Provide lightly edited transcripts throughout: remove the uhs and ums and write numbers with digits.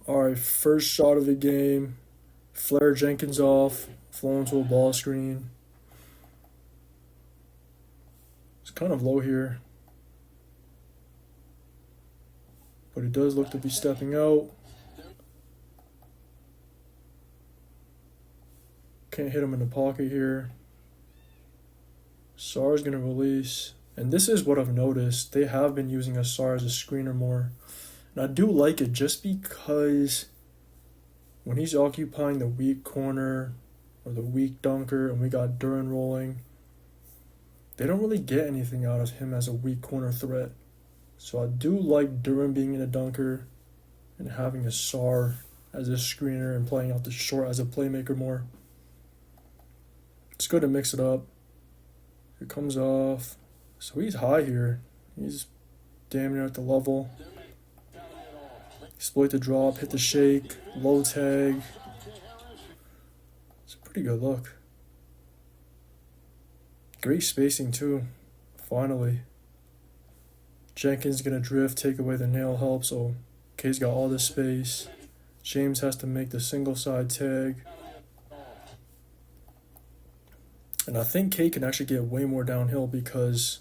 Alright, first shot of the game. Flare Jenkins off, flown to a ball screen. It's kind of low here, but he does look to be stepping out. Can't hit him in the pocket here. Sar's going to release. And this is what I've noticed. They have been using a Sar as a screener more. And I do like it just because when he's occupying the weak corner or the weak dunker and we got Duran rolling, they don't really get anything out of him as a weak corner threat. So I do like Duran being in a dunker and having a Sar as a screener and playing out the short as a playmaker more. It's good to mix it up. It comes off. So he's high here. He's damn near at the level. Exploit the drop, hit the shake, low tag. It's a pretty good look. Great spacing too. Finally. Jenkins gonna drift, take away the nail help, so K's got all this space. James has to make the single side tag. And I think K can actually get way more downhill because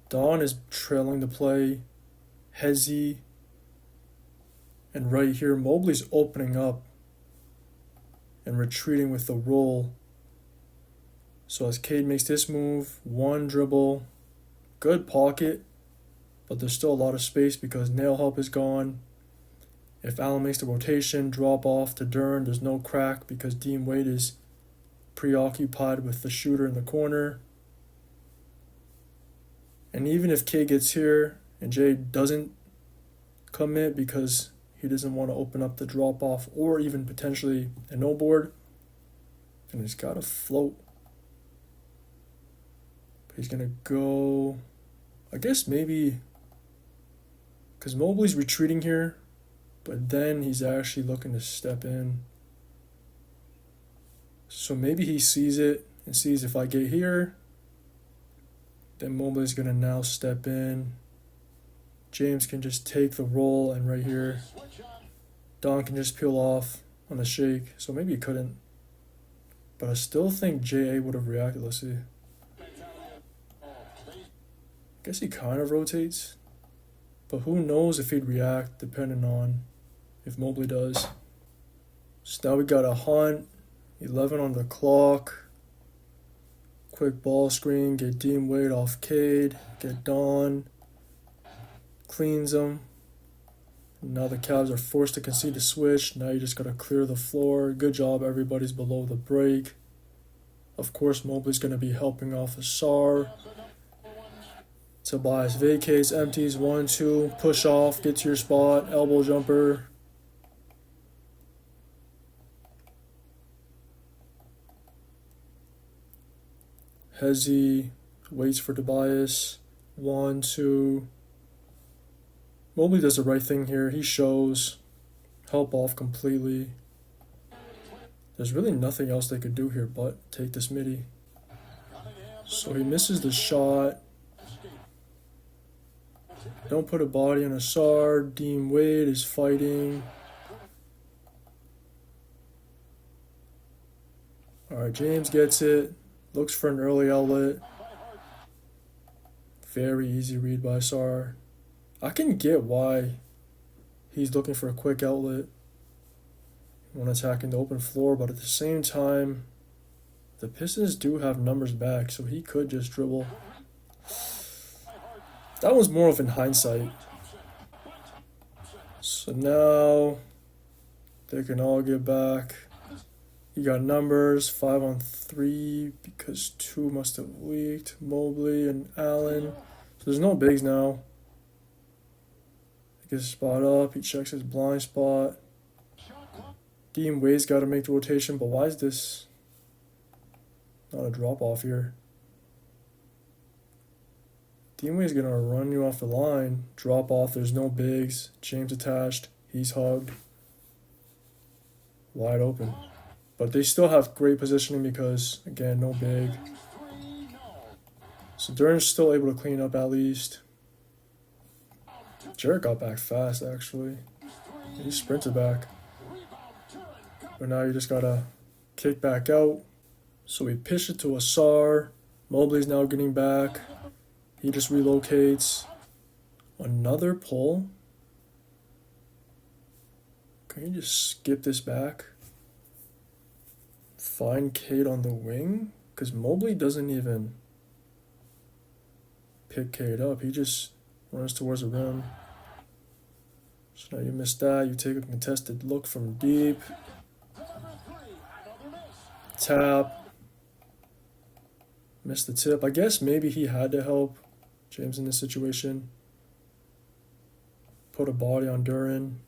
Don is trailing the play. Hezzy. And right here, Mobley's opening up and retreating with the roll. So as Cade makes this move, one dribble, good pocket, but there's still a lot of space because nail help is gone. If Allen makes the rotation, drop off to Dern, there's no crack because Dean Wade is preoccupied with the shooter in the corner. And even if K gets here and Jay doesn't commit because he doesn't want to open up the drop off or even potentially a no board, and he's got to float. But he's going to go, I guess maybe, because Mobley's retreating here, but then he's actually looking to step in. So maybe he sees it and sees if I get here, then Mobley's going to now step in. James can just take the roll, and right here, Don can just peel off on the shake. So maybe he couldn't. But I still think J.A. would have reacted. Let's see. I guess he kind of rotates. But who knows if he'd react depending on if Mobley does. So now we got a hunt. 11 on the clock. Quick ball screen. Get Dean Wade off Cade. Get Don. Cleans them. Now the Cavs are forced to concede the switch. Now you just got to clear the floor. Good job. Everybody's below the break. Of course, Mobley's going to be helping off a Sar. Tobias vacates, empties, 1-2. Push off. Get to your spot. Elbow jumper. Hezzy waits for Tobias. 1-2. Mobley does the right thing here. He shows. Help off completely. There's really nothing else they could do here but take this midi. So he misses the shot. Don't put a body on a Sar. Dean Wade is fighting. Alright, James gets it. Looks for an early outlet. Very easy read by Sar. I can get why he's looking for a quick outlet when attacking the open floor, but at the same time, the Pistons do have numbers back, so he could just dribble. That was more of in hindsight. So now they can all get back. You got numbers, 5 on 3 because 2 must have leaked. Mobley and Allen. So there's no bigs now. He gets a spot up. He checks his blind spot. Dean Wade's got to make the rotation, but why is this not a drop off here? Dean Wade's going to run you off the line. Drop off. There's no bigs. James attached. He's hugged. Wide open. But they still have great positioning because, again, no big. So Duran's still able to clean up at least. Jarrett got back fast, actually. He sprinted back. But now you just gotta kick back out. So we pitch it to Asar. Mobley's now getting back. He just relocates. Another pull. Can you just skip this back? Find Cade on the wing? Because Mobley doesn't even pick Cade up. He just runs towards the rim. So now you miss that. You take a contested look from deep. Tap. Missed the tip. I guess maybe he had to help James in this situation. Put a body on Duran.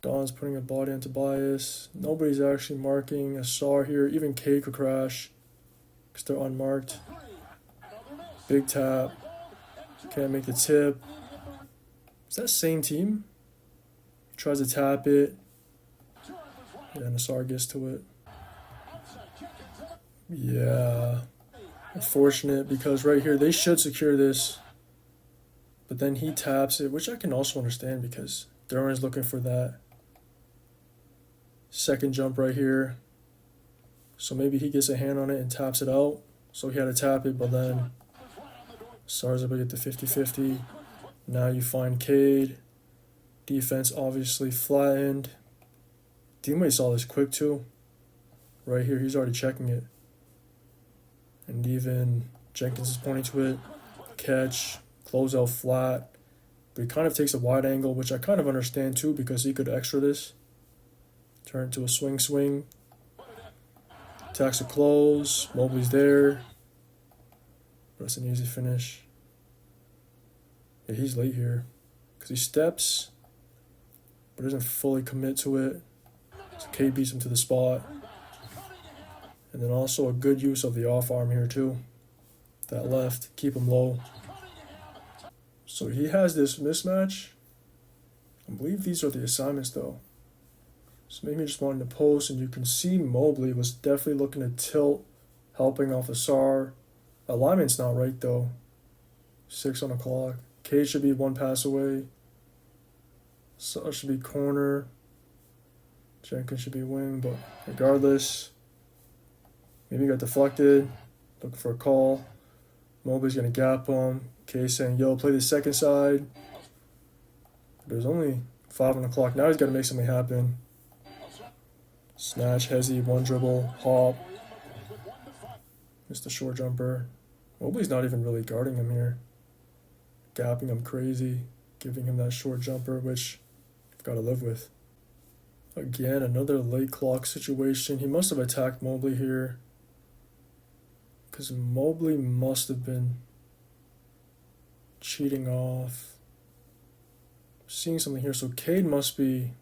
Don's putting a body on Tobias. Nobody's actually marking Asar here. Even Cade could crash because they're unmarked. Big tap. Can't make the tip. Is that same team? Tries to tap it. Yeah, and Asar gets to it. Yeah. Unfortunate because right here they should secure this. But then he taps it, which I can also understand because Duran's looking for that second jump right here. So maybe he gets a hand on it and taps it out. So he had to tap it, but then Asar's able to get the 50-50. Now you find Cade. Defense obviously flattened. Teammate saw this quick too. Right here, he's already checking it. And even Jenkins is pointing to it. Catch, close out flat. But he kind of takes a wide angle, which I kind of understand too because he could extra this. Turn it to a swing. Attacks a close. Mobley's there. But it's an easy finish. Yeah, he's late here. Because he steps, but doesn't fully commit to it. So Cade beats him to the spot. And then also a good use of the off arm here too. That left, keep him low. So he has this mismatch. I believe these are the assignments though. So maybe just wanting to post, and you can see Mobley was definitely looking to tilt, helping off Asar. Alignment's not right though. 6 on the clock. Cade should be one pass away. Asar should be corner. Jenkins should be wing, but regardless, maybe got deflected. Looking for a call. Mobley's gonna gap him. Cade saying, yo, play the second side. There's only 5 on the clock. Now he's got to make something happen. Snatch, hezzy, one dribble, hop. Missed the short jumper. Mobley's not even really guarding him here. Gapping him crazy. Giving him that short jumper, which I've got to live with. Again, another late clock situation. He must have attacked Mobley here. Because Mobley must have been cheating off. Seeing something here. So Cade must be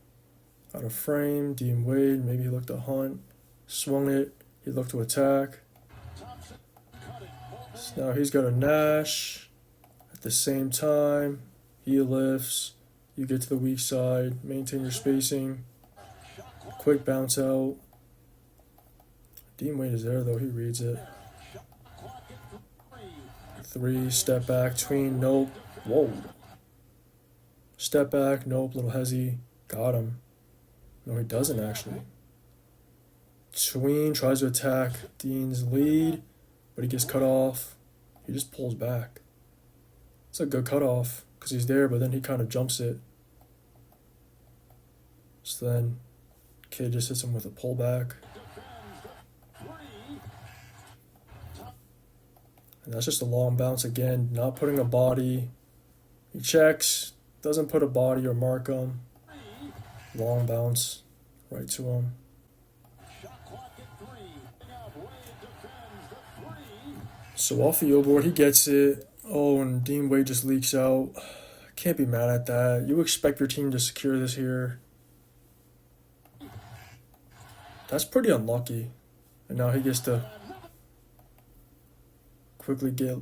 out of frame. Dean Wade, maybe he looked to hunt. Swung it. He looked to attack. So now he's got a Nash. At the same time, he lifts. You get to the weak side. Maintain your spacing. Quick bounce out. Dean Wade is there though. He reads it. 3, step back, tween, nope. Whoa. Step back, nope, little hezzy. Got him. No, he doesn't actually. Tween tries to attack Dean's lead, but he gets cut off. He just pulls back. It's a good cutoff because he's there, but then he kind of jumps it. So then Cade just hits him with a pullback. And that's just a long bounce again, not putting a body. He checks, doesn't put a body or mark him. Long bounce right to him. So off the board, he gets it. Oh, and Dean Wade just leaks out. Can't be mad at that. You expect your team to secure this here. That's pretty unlucky. And now he gets to quickly get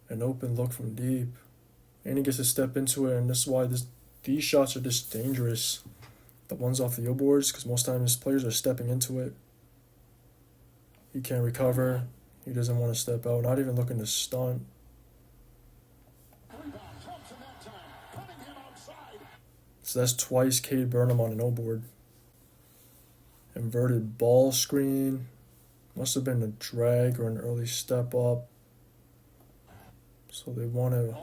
an open look from deep. And he gets to step into it, and this is why these shots are just dangerous. The ones off the boards, because most times players are stepping into it. He can't recover. He doesn't want to step out, not even looking to stunt. So that's twice Cade Burnham on an O board. Inverted ball screen. Must have been a drag or an early step up. So they want to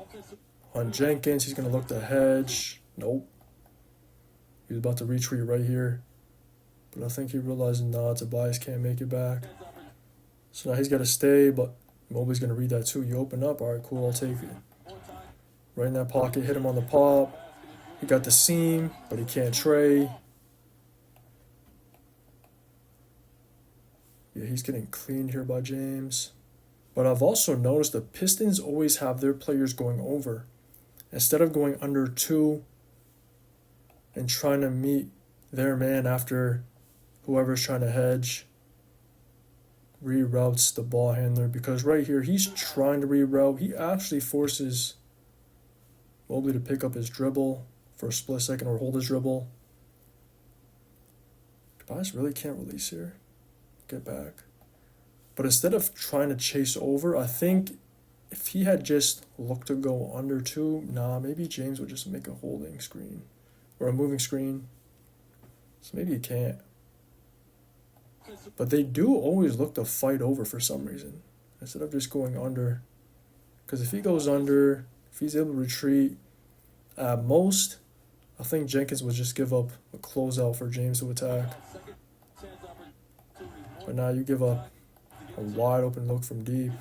on Jenkins. He's going to look to hedge. Nope. He's about to retreat right here. But I think he realized, nah, Tobias can't make it back. So now he's got to stay, but Mobley's going to read that too. You open up. All right, cool. I'll take it. Right in that pocket. Hit him on the pop. He got the seam, but he can't tray. Yeah, he's getting cleaned here by James. But I've also noticed the Pistons always have their players going over. Instead of going under 2 and trying to meet their man after whoever's trying to hedge, reroutes the ball handler. Because right here, he's trying to reroute. He actually forces Mobley to pick up his dribble for a split second or hold his dribble. Tobias really can't release here. Get back. But instead of trying to chase over, I think if he had just looked to go under 2, maybe James would just make a holding screen or a moving screen. So maybe he can't. But they do always look to fight over for some reason instead of just going under. Because if he goes under, if he's able to retreat, at most, I think Jenkins would just give up a closeout for James to attack. But now you give up a wide open look from deep.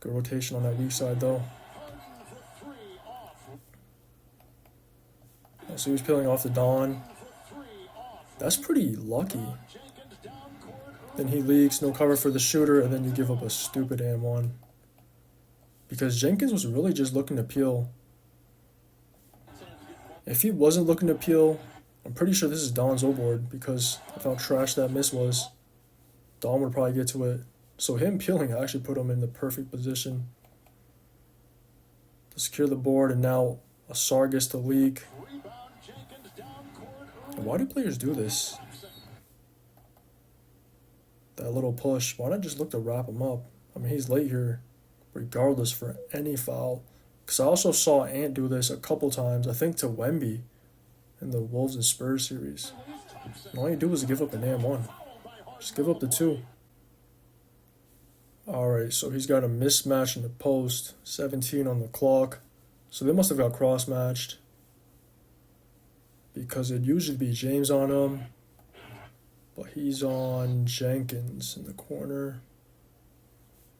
Good rotation on that weak side though. So he's peeling off the Don. That's pretty lucky. Then he leaks, no cover for the shooter, and then you give up a stupid and one. Because Jenkins was really just looking to peel. If he wasn't looking to peel, I'm pretty sure this is Don's O board because of how trash that miss was. Don would probably get to it. So him peeling actually put him in the perfect position to secure the board, and now Asar gets to leak. And why do players do this? That little push. Why not just look to wrap him up? I mean, he's late here regardless for any foul. Because I also saw Ant do this a couple times, I think to Wemby in the Wolves and Spurs series. And all you do is give up an and one. Just give up the 2. Alright, so he's got a mismatch in the post. 17 on the clock. So they must have got cross-matched. Because it'd usually be James on him. But he's on Jenkins in the corner.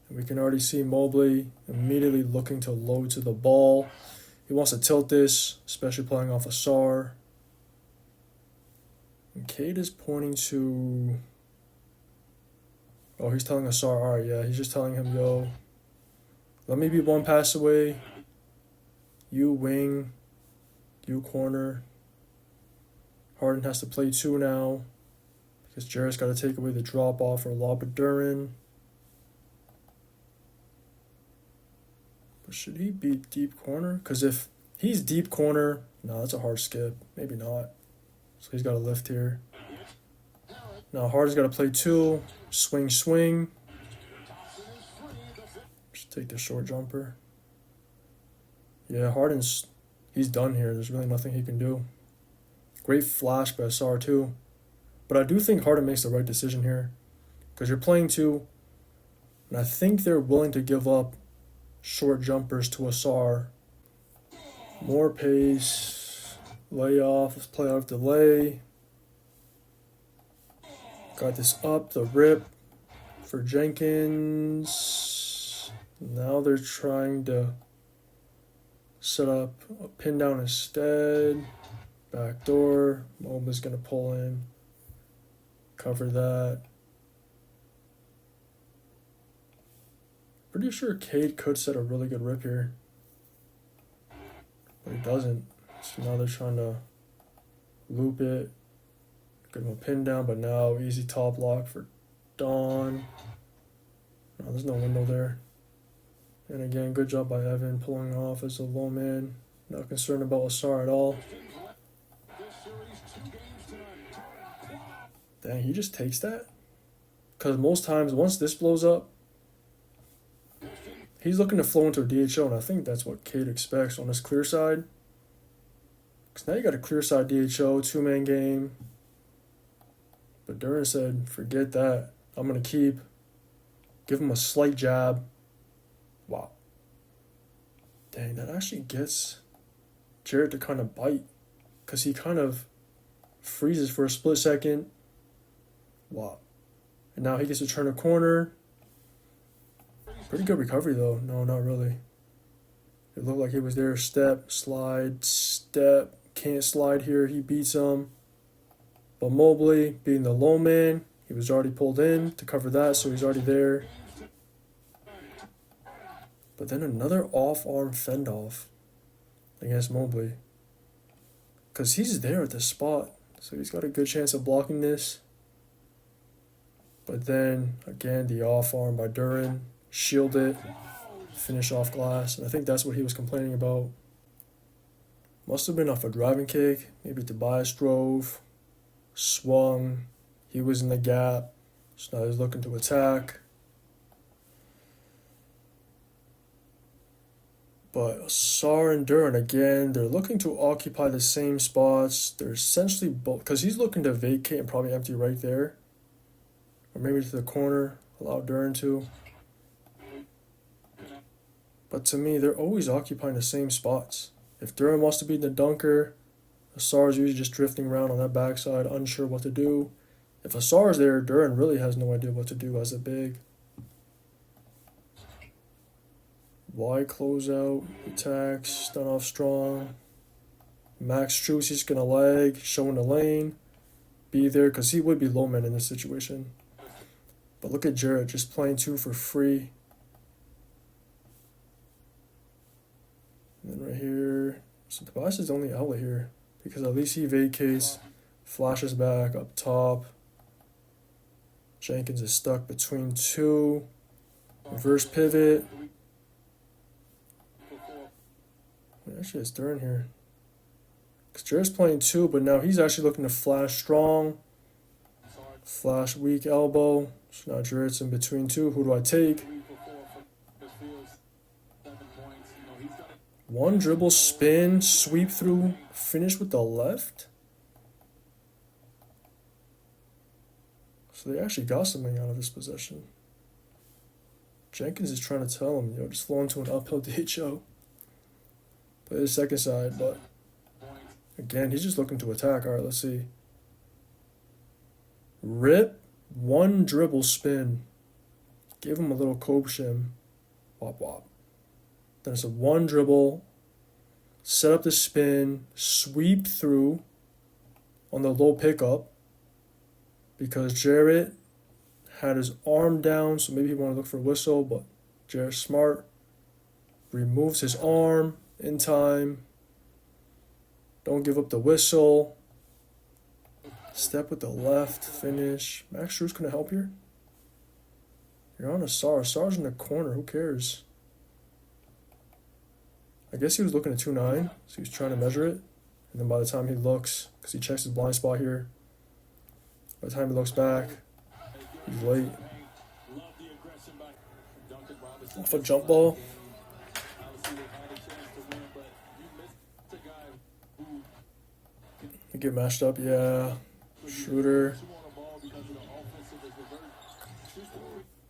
And we can already see Mobley immediately looking to load to the ball. He wants to tilt this, especially playing off Asar. And Cade is pointing to... Oh, he's telling Asar, alright, yeah, he's just telling him, yo, let me be one pass away. You wing. You corner. Harden has to play 2 now. Because Jarrett's got to take away the drop-off or lob it Duran. But should he be deep corner? Because if he's deep corner, no, that's a hard skip. Maybe not. So he's got to lift here. Now Harden's got to play 2. Swing, swing. Just take the short jumper. Yeah, he's done here. There's really nothing he can do. Great flash by Asar too. But I do think Harden makes the right decision here. Because you're playing 2. And I think they're willing to give up short jumpers to Asar. More pace. Layoff. Let's play off delay. Got this up, the rip for Jenkins. Now they're trying to set up a pin down instead. Back door. Mobley's going to pull in. Cover that. Pretty sure Cade could set a really good rip here. But he doesn't. So now they're trying to loop it. Give him a pin down, but now easy top lock for Dawn. No, there's no window there. And again, good job by Evan pulling off as a low man. Not concerned about Asar at all. Dang, he just takes that? Because most times, once this blows up, he's looking to flow into a DHO, and I think that's what Cade expects on his clear side. Because now you got a clear side DHO, two-man game. But Duran said, forget that. I'm going to give him a slight jab. Wow. Dang, that actually gets Jarrett to kind of bite. Because he kind of freezes for a split second. Wow. And now he gets to turn a corner. Pretty good recovery, though. No, not really. It looked like he was there. Step, slide, step. Can't slide here. He beats him. But Mobley, being the low man, he was already pulled in to cover that, so he's already there. But then another off-arm fend-off against Mobley. Because he's there at the spot, so he's got a good chance of blocking this. But then, again, the off-arm by Duran. Shield it. Finish off glass. And I think that's what he was complaining about. Must have been off a driving kick. Maybe Tobias drove. Swung. He was in the gap. So now he's looking to attack. But Ausar and Duran, again, they're looking to occupy the same spots. They're essentially both, because he's looking to vacate and probably empty right there. Or maybe to the corner, allow Duran to. But to me, they're always occupying the same spots. If Duran wants to be the dunker, Ausar is usually just drifting around on that backside, unsure what to do. If Ausar is there, Duran really has no idea what to do as a big. Wide closeout, attacks, stun off strong. Max Strus, he's going to lag, showing the lane. Be there, because he would be low man in this situation. But look at Jarrett, just playing two for free. And then right here, so Tobias is the only outlet here. Because at least he vacates, flashes back up top. Jenkins is stuck between two. Reverse pivot. Actually, it's Duran here. Because Jarrett's playing two, but now he's actually looking to flash strong. Flash weak elbow. So now Jarrett's in between two. Who do I take? One dribble, spin, sweep through, finish with the left. So they actually got something out of this possession. Jenkins is trying to tell him, just flow into an uphill DHO. Play the second side, but again, he's just looking to attack. All right, let's see. Rip, one dribble spin. Give him a little Kobe shim. Wop wop. Then it's a one dribble, set up the spin, sweep through on the low pickup because Jarrett had his arm down, so maybe he wanted to look for a whistle, but Jarrett's smart. Removes his arm in time. Don't give up the whistle. Step with the left, finish. Max Strus gonna help here? You're on Ausar. Ausar's in the corner, who cares? I guess he was looking at 2-9, so he was trying to measure it. And then by the time he looks, because he checks his blind spot here, by the time he looks back, he's late. Off a jump ball. You get mashed up, yeah. Shooter.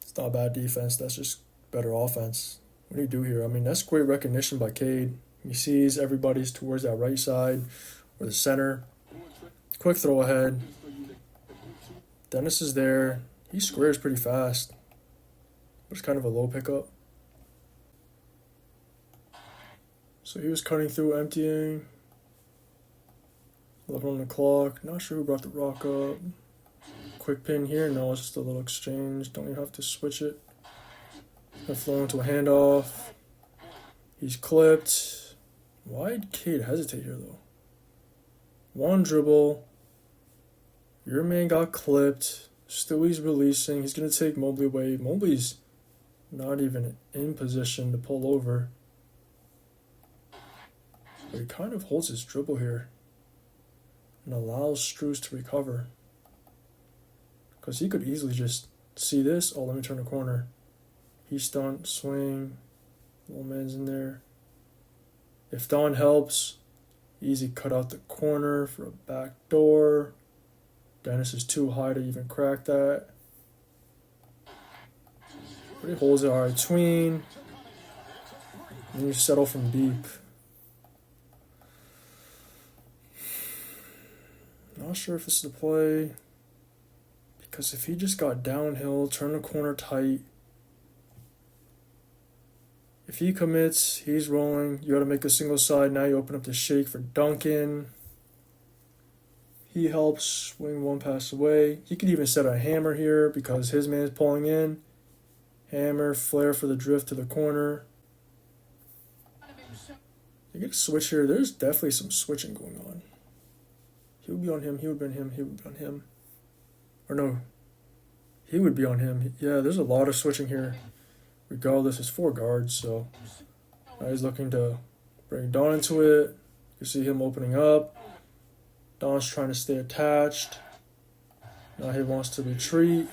It's not bad defense, that's just better offense. What do you do here? I mean, that's great recognition by Cade. He sees everybody's towards that right side or the center. Quick throw ahead. Dennis is there. He squares pretty fast. But it's kind of a low pickup. So he was cutting through, emptying. 11 on the clock. Not sure who brought the rock up. Quick pin here. No, it's just a little exchange. Don't even have to switch it. Gonna flow into a handoff. He's clipped. Why'd Cade hesitate here, though? One dribble. Your man got clipped. Stewie's releasing. He's going to take Mobley away. Mobley's not even in position to pull over. But he kind of holds his dribble here and allows Strus to recover. Because he could easily just see this. Oh, let me turn the corner. He stunt, swing. Little man's in there. If Don helps, Easy cut out the corner for a back door. Dennis is too high to even crack that. But he holds it all right, tween. And you settle from deep. Not sure if this is the play. Because if he just got downhill, turn the corner tight. If he commits, he's rolling. You got to make a single side. Now you open up the shake for Duncan. He helps swing one pass away. He could even set a hammer here because his man is pulling in. Hammer, flare for the drift to the corner. You get a switch here. There's definitely some switching going on. He would be on him. He would be on him. He would be on him. Or no. He would be on him. Yeah, there's a lot of switching here. Regardless, it's 4 guards, so now he's looking to bring Don into it. You see him opening up. Don's trying to stay attached. Now he wants to retreat.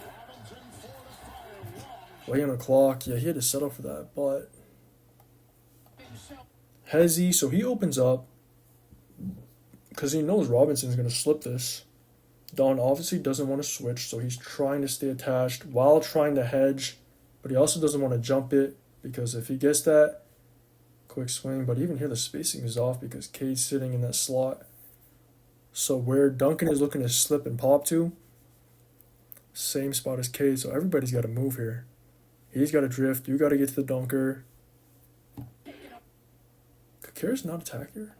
Way on the clock. Yeah, he had to settle for that, but Hezzy, so he opens up because he knows Robinson's going to slip this. Don obviously doesn't want to switch, so he's trying to stay attached while trying to hedge. But he also doesn't want to jump it because if he gets that, quick swing. But even here the spacing is off because Cade's sitting in that slot. So where Duncan is looking to slip and pop to, same spot as Cade. So everybody's got to move here. He's got to drift. You got to get to the dunker. Kakira's not attacked here.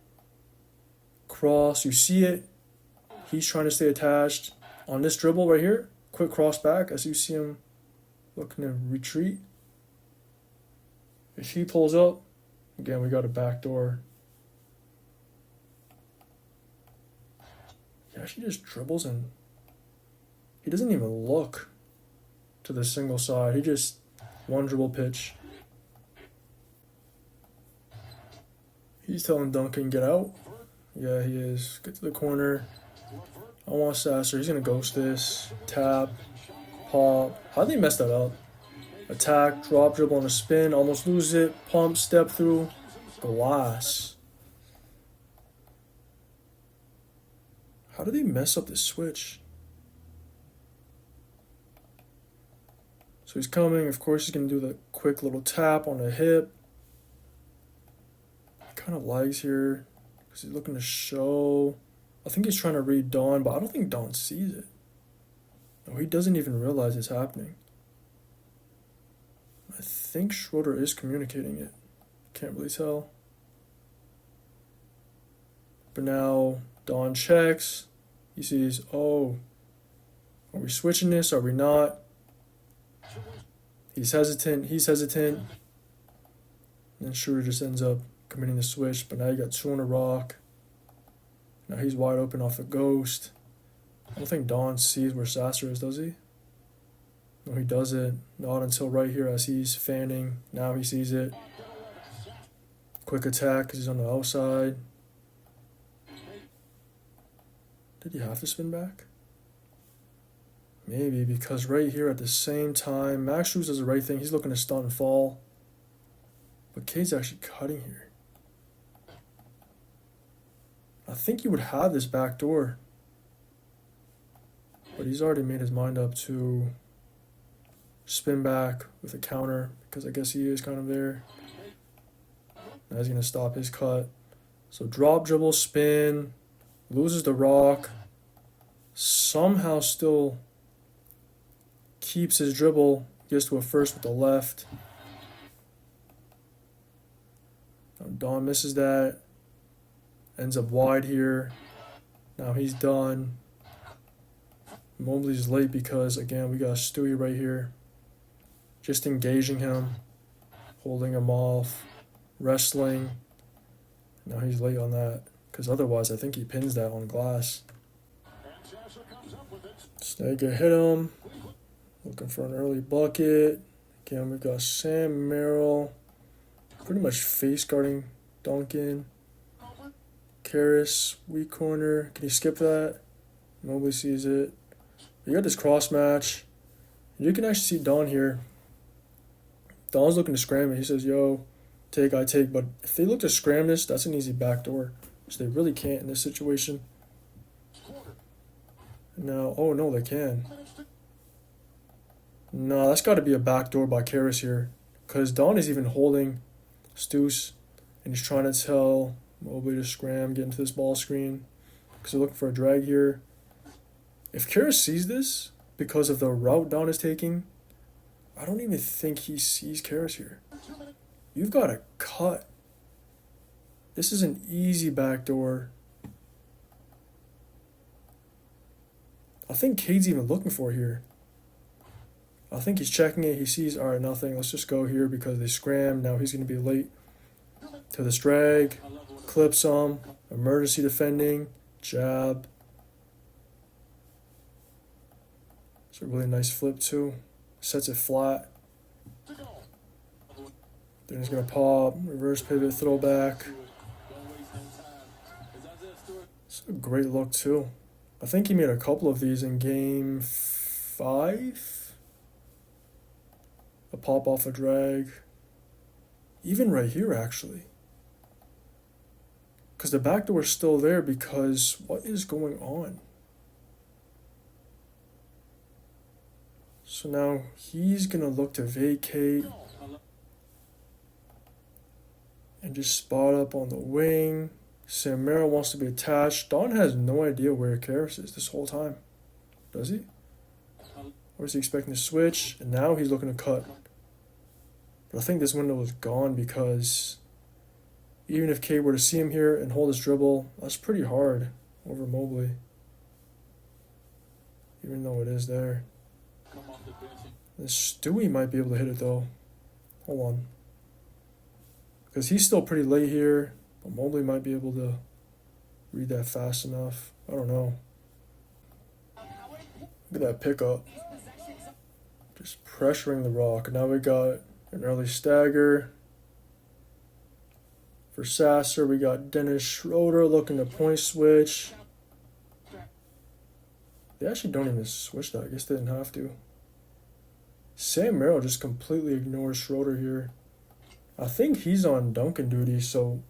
Cross. You see it. He's trying to stay attached. On this dribble right here, quick cross back as you see him looking to retreat. If he pulls up, again, we got a back door. He actually just dribbles and he doesn't even look to the single side. He just one dribble pitch. He's telling Duncan, get out. Yeah, he is. Get to the corner. I want Sasser. He's going to ghost this. Tap. Pop. How'd they mess that up? Attack, drop, dribble on a spin, almost lose it, pump, step through, glass. How did they mess up this switch? So he's coming, of course he's going to do the quick little tap on the hip. Kind of lags here because he's looking to show. I think he's trying to read Don, but I don't think Don sees it. No, he doesn't even realize it's happening. I think Schroeder is communicating it. Can't really tell. But now Don checks. He sees, oh, are we switching this? Are we not? He's hesitant. And then Schroeder just ends up committing the switch. But now you got 2 on a rock. Now he's wide open off the ghost. I don't think Don sees where Sasser is, does he? No, he doesn't. Not until right here as he's fanning. Now he sees it. Quick attack because he's on the outside. Did he have to spin back? Maybe, because right here at the same time, Max Strus does the right thing. He's looking to stun and fall. But Cade's actually cutting here. I think you would have this back door. But he's already made his mind up to spin back with a counter because I guess he is kind of there. Now he's going to stop his cut. So drop, dribble, spin, loses the rock, somehow still keeps his dribble, gets to a first with the left. Now Don misses that, ends up wide here. Now he's done. Mobley's late because, again, we got Stewie right here. Just engaging him, holding him off, wrestling. Now he's late on that because otherwise I think he pins that on glass. Snagger hit him. Looking for an early bucket. Again, we've got Sam Merrill pretty much face guarding Duncan. Karras, weak corner. Can he skip that? Mobley sees it. You got this cross match. You can actually see Don here. Don's looking to scram it. He says, yo, take, I take. But if they look to scram this, that's an easy backdoor. which they really can't in this situation. Now, oh no, they can. No, that's got to be a backdoor by Karras here. Because Don is even holding Stoos, and he's trying to tell Mobley to scram, get into this ball screen. Because they're looking for a drag here. If Karras sees this, because of the route Don is taking, I don't even think he sees Karras here. You've got to cut. This is an easy backdoor. I think Cade's even looking for it here. I think he's checking it. He sees, all right, nothing. Let's just go here because they scram. Now he's going to be late to this drag. Clips him. Emergency defending. Jab. It's a really nice flip too. Sets it flat. Then he's going to pop. Reverse pivot, throwback. It's a great look too. I think he made a couple of these in game 5. A pop off a drag. Even right here, actually. Because the backdoor is still there because what is going on? So now he's going to look to vacate. And just spot up on the wing. Sam Merrill wants to be attached. Don has no idea where Karras is this whole time. Does he? Or is he expecting to switch? And now he's looking to cut. But I think this window is gone because even if Cade were to see him here and hold his dribble, that's pretty hard over Mobley. Even though it is there. This Stewie might be able to hit it though. Hold on. Because he's still pretty late here. But Mobley might be able to read that fast enough. I don't know. Look at that pickup. Just pressuring the rock. Now we got an early stagger. For Sasser, we got Dennis Schroeder looking to point switch. They actually don't even switch that. I guess they didn't have to. Sam Merrill just completely ignores Schroeder here. I think he's on Duncan duty, so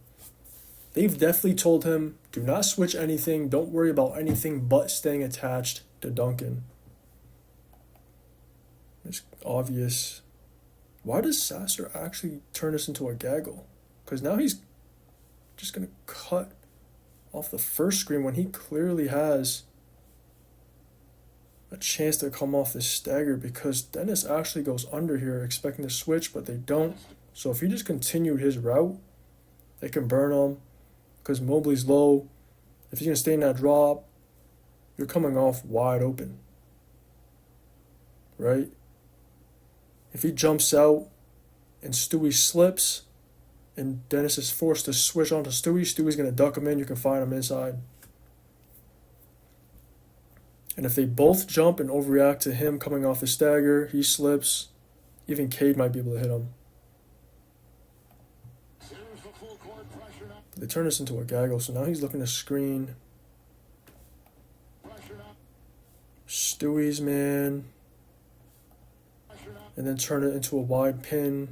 they've definitely told him, do not switch anything. Don't worry about anything but staying attached to Duncan. It's obvious. Why does Sasser actually turn this into a gaggle? Because now he's just going to cut off the first screen when he clearly has a chance to come off this stagger because Dennis actually goes under here expecting to switch, but they don't. So if he just continued his route, they can burn him because Mobley's low. If he's going to stay in that drop, you're coming off wide open, right? If he jumps out and Stewie slips and Dennis is forced to switch onto Stewie, Stewie's going to duck him in. You can find him inside. And if they both jump and overreact to him coming off the stagger, he slips, even Cade might be able to hit him. They turn this into a gaggle, so now he's looking to screen. Stewie's man. And then turn it into a wide pin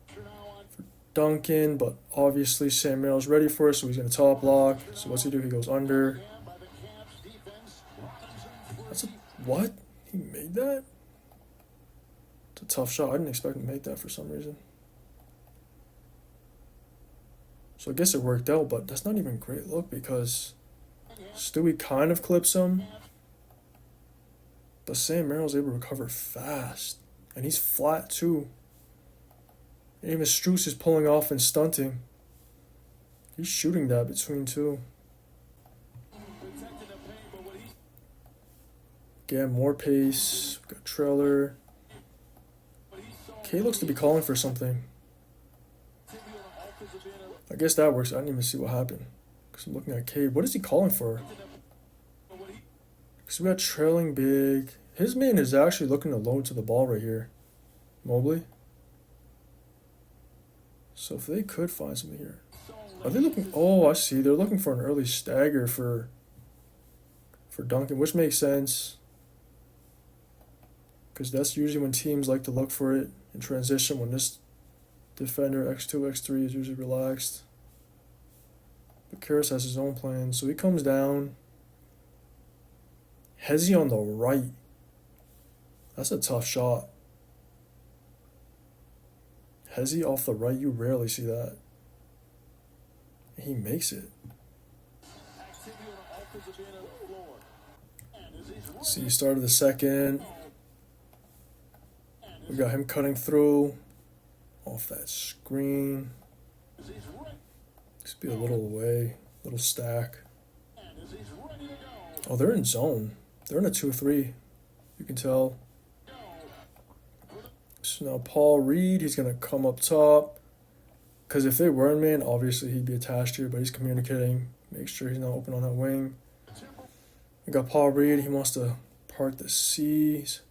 for Duncan, but obviously Sam Merrill's ready for it, so he's going to top block. So what's he do? He goes under. That's a... What? He made that? It's a tough shot. I didn't expect him to make that for some reason. So I guess it worked out, but that's not even a great look because Stewie kind of clips him. But Sam Merrill's able to recover fast. And he's flat too. And even Strus is pulling off and stunting. He's shooting that between two. Again, more pace. We've got trailer. K looks to be calling for something. I guess that works. I didn't even see what happened. Because I'm looking at Cade. What is he calling for? Because we got trailing big. His man is actually looking to load to the ball right here. Mobley. So if they could find something here. Are they looking... Oh, I see. They're looking for an early stagger for Duncan, which makes sense. Because that's usually when teams like to look for it in transition when this defender X2, X3 is usually relaxed. But Karras has his own plan. So he comes down. Hezzy on the right. That's a tough shot. Hezzy off the right, you rarely see that. He makes it. See, start of the second. We got him cutting through off that screen. Just be a little away, little stack. Oh, they're in zone. They're in a 2-3. You can tell. So now Paul Reed, he's going to come up top. Because if they were in man, obviously he'd be attached here, but he's communicating. Make sure he's not open on that wing. We got Paul Reed. He wants to part the C's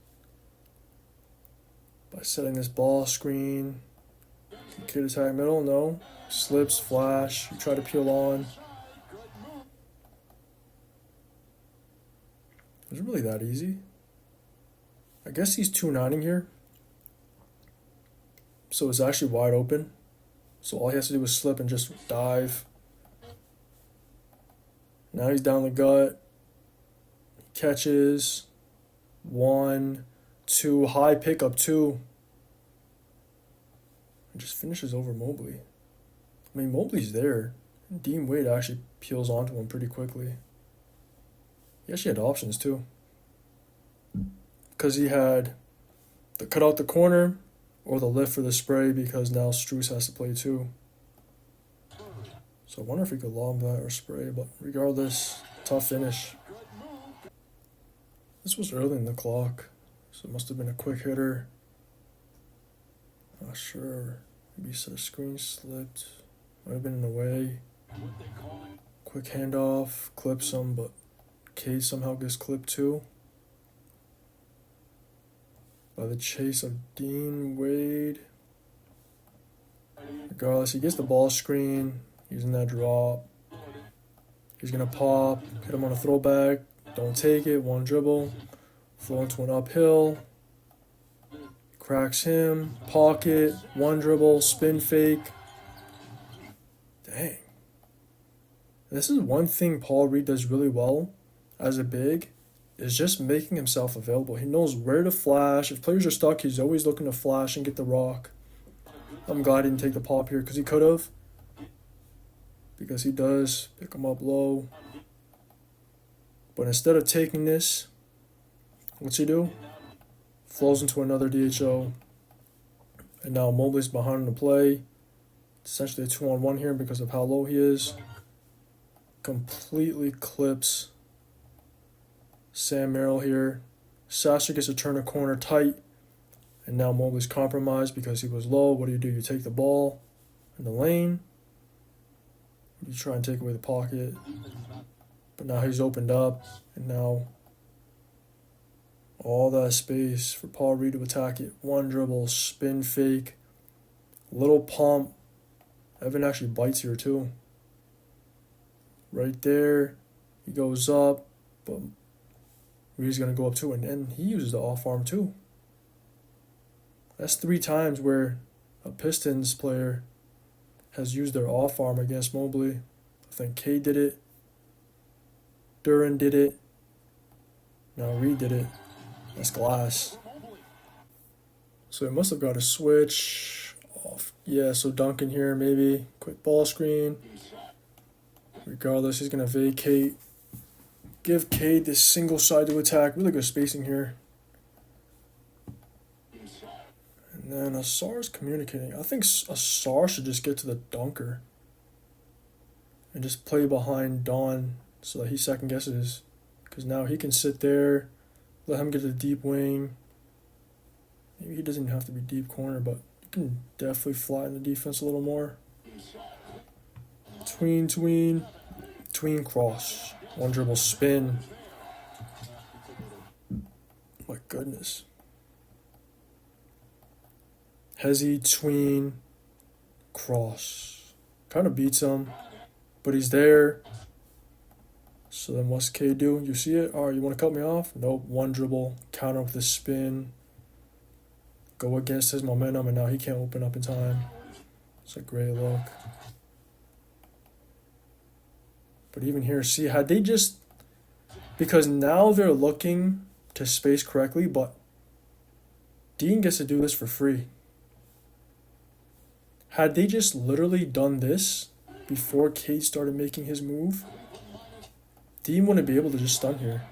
by setting this ball screen. Kid attack middle, no. Slips, flash. You try to peel on. Is it really that easy? I guess he's 2-9ing here. So it's actually wide open. So all he has to do is slip and just dive. Now he's down the gut. He catches. 1, 2, high pickup 2. And just finishes over Mobley. I mean, Mobley's there. Dean Wade actually peels onto him pretty quickly. He actually had options too. Because he had the cut out the corner or the lift for the spray, because now Strus has to play too. So I wonder if he could lob that or spray, but regardless, tough finish. This was early in the clock, so it must have been a quick hitter. Not sure. Maybe the screen slipped. Might have been in the way. Quick handoff, clips him, but Cade somehow gets clipped too. By the chase of Dean Wade. Regardless, he gets the ball screen. He's in that drop. He's going to pop. Hit him on a throwback. Don't take it. One dribble. Flow into an uphill. Cracks him. Pocket. One dribble. Spin fake. Dang. This is one thing Paul Reed does really well as a big, is just making himself available. He knows where to flash. If players are stuck, he's always looking to flash and get the rock. I'm glad he didn't take the pop here, because he could have. Because he does pick him up low. But instead of taking this, what's he do? Flows into another DHO. And now Mobley's behind the play. It's essentially a 2-on-1 here because of how low he is. Completely clips Sam Merrill here. Sasser gets to turn a corner tight. And now Mobley's compromised because he was low. What do? You take the ball in the lane. You try and take away the pocket. But now he's opened up. And now all that space for Paul Reed to attack it. One dribble, spin fake, little pump. Evan actually bites here too. Right there. He goes up. But Reed's going to go up too. And then he uses the off arm too. That's 3 times where a Pistons player has used their off arm against Mobley. I think K did it. Duran did it. Now Reed did it. That's glass. So he must have got a switch off. Yeah, so Duncan here maybe. Quick ball screen. Regardless, he's going to vacate. Give Cade this single side to attack. Really good spacing here. And then Asar's communicating. I think Asar should just get to the dunker. And just play behind Don so that he second guesses. Because now he can sit there. Let him get to the deep wing. Maybe he doesn't have to be deep corner, but you can definitely flatten the defense a little more. Tween cross. One dribble spin. My goodness. Hezzy, tween, cross. Kind of beats him, but he's there. So then what's K do? You see it? All right, you want to cut me off? Nope. One dribble, counter with a spin. Go against his momentum, and now he can't open up in time. It's a great look. But even here, see, had they just... Because now they're looking to space correctly, but Dean gets to do this for free. Had they just literally done this before Cade started making his move, Dean wouldn't be able to just stun here.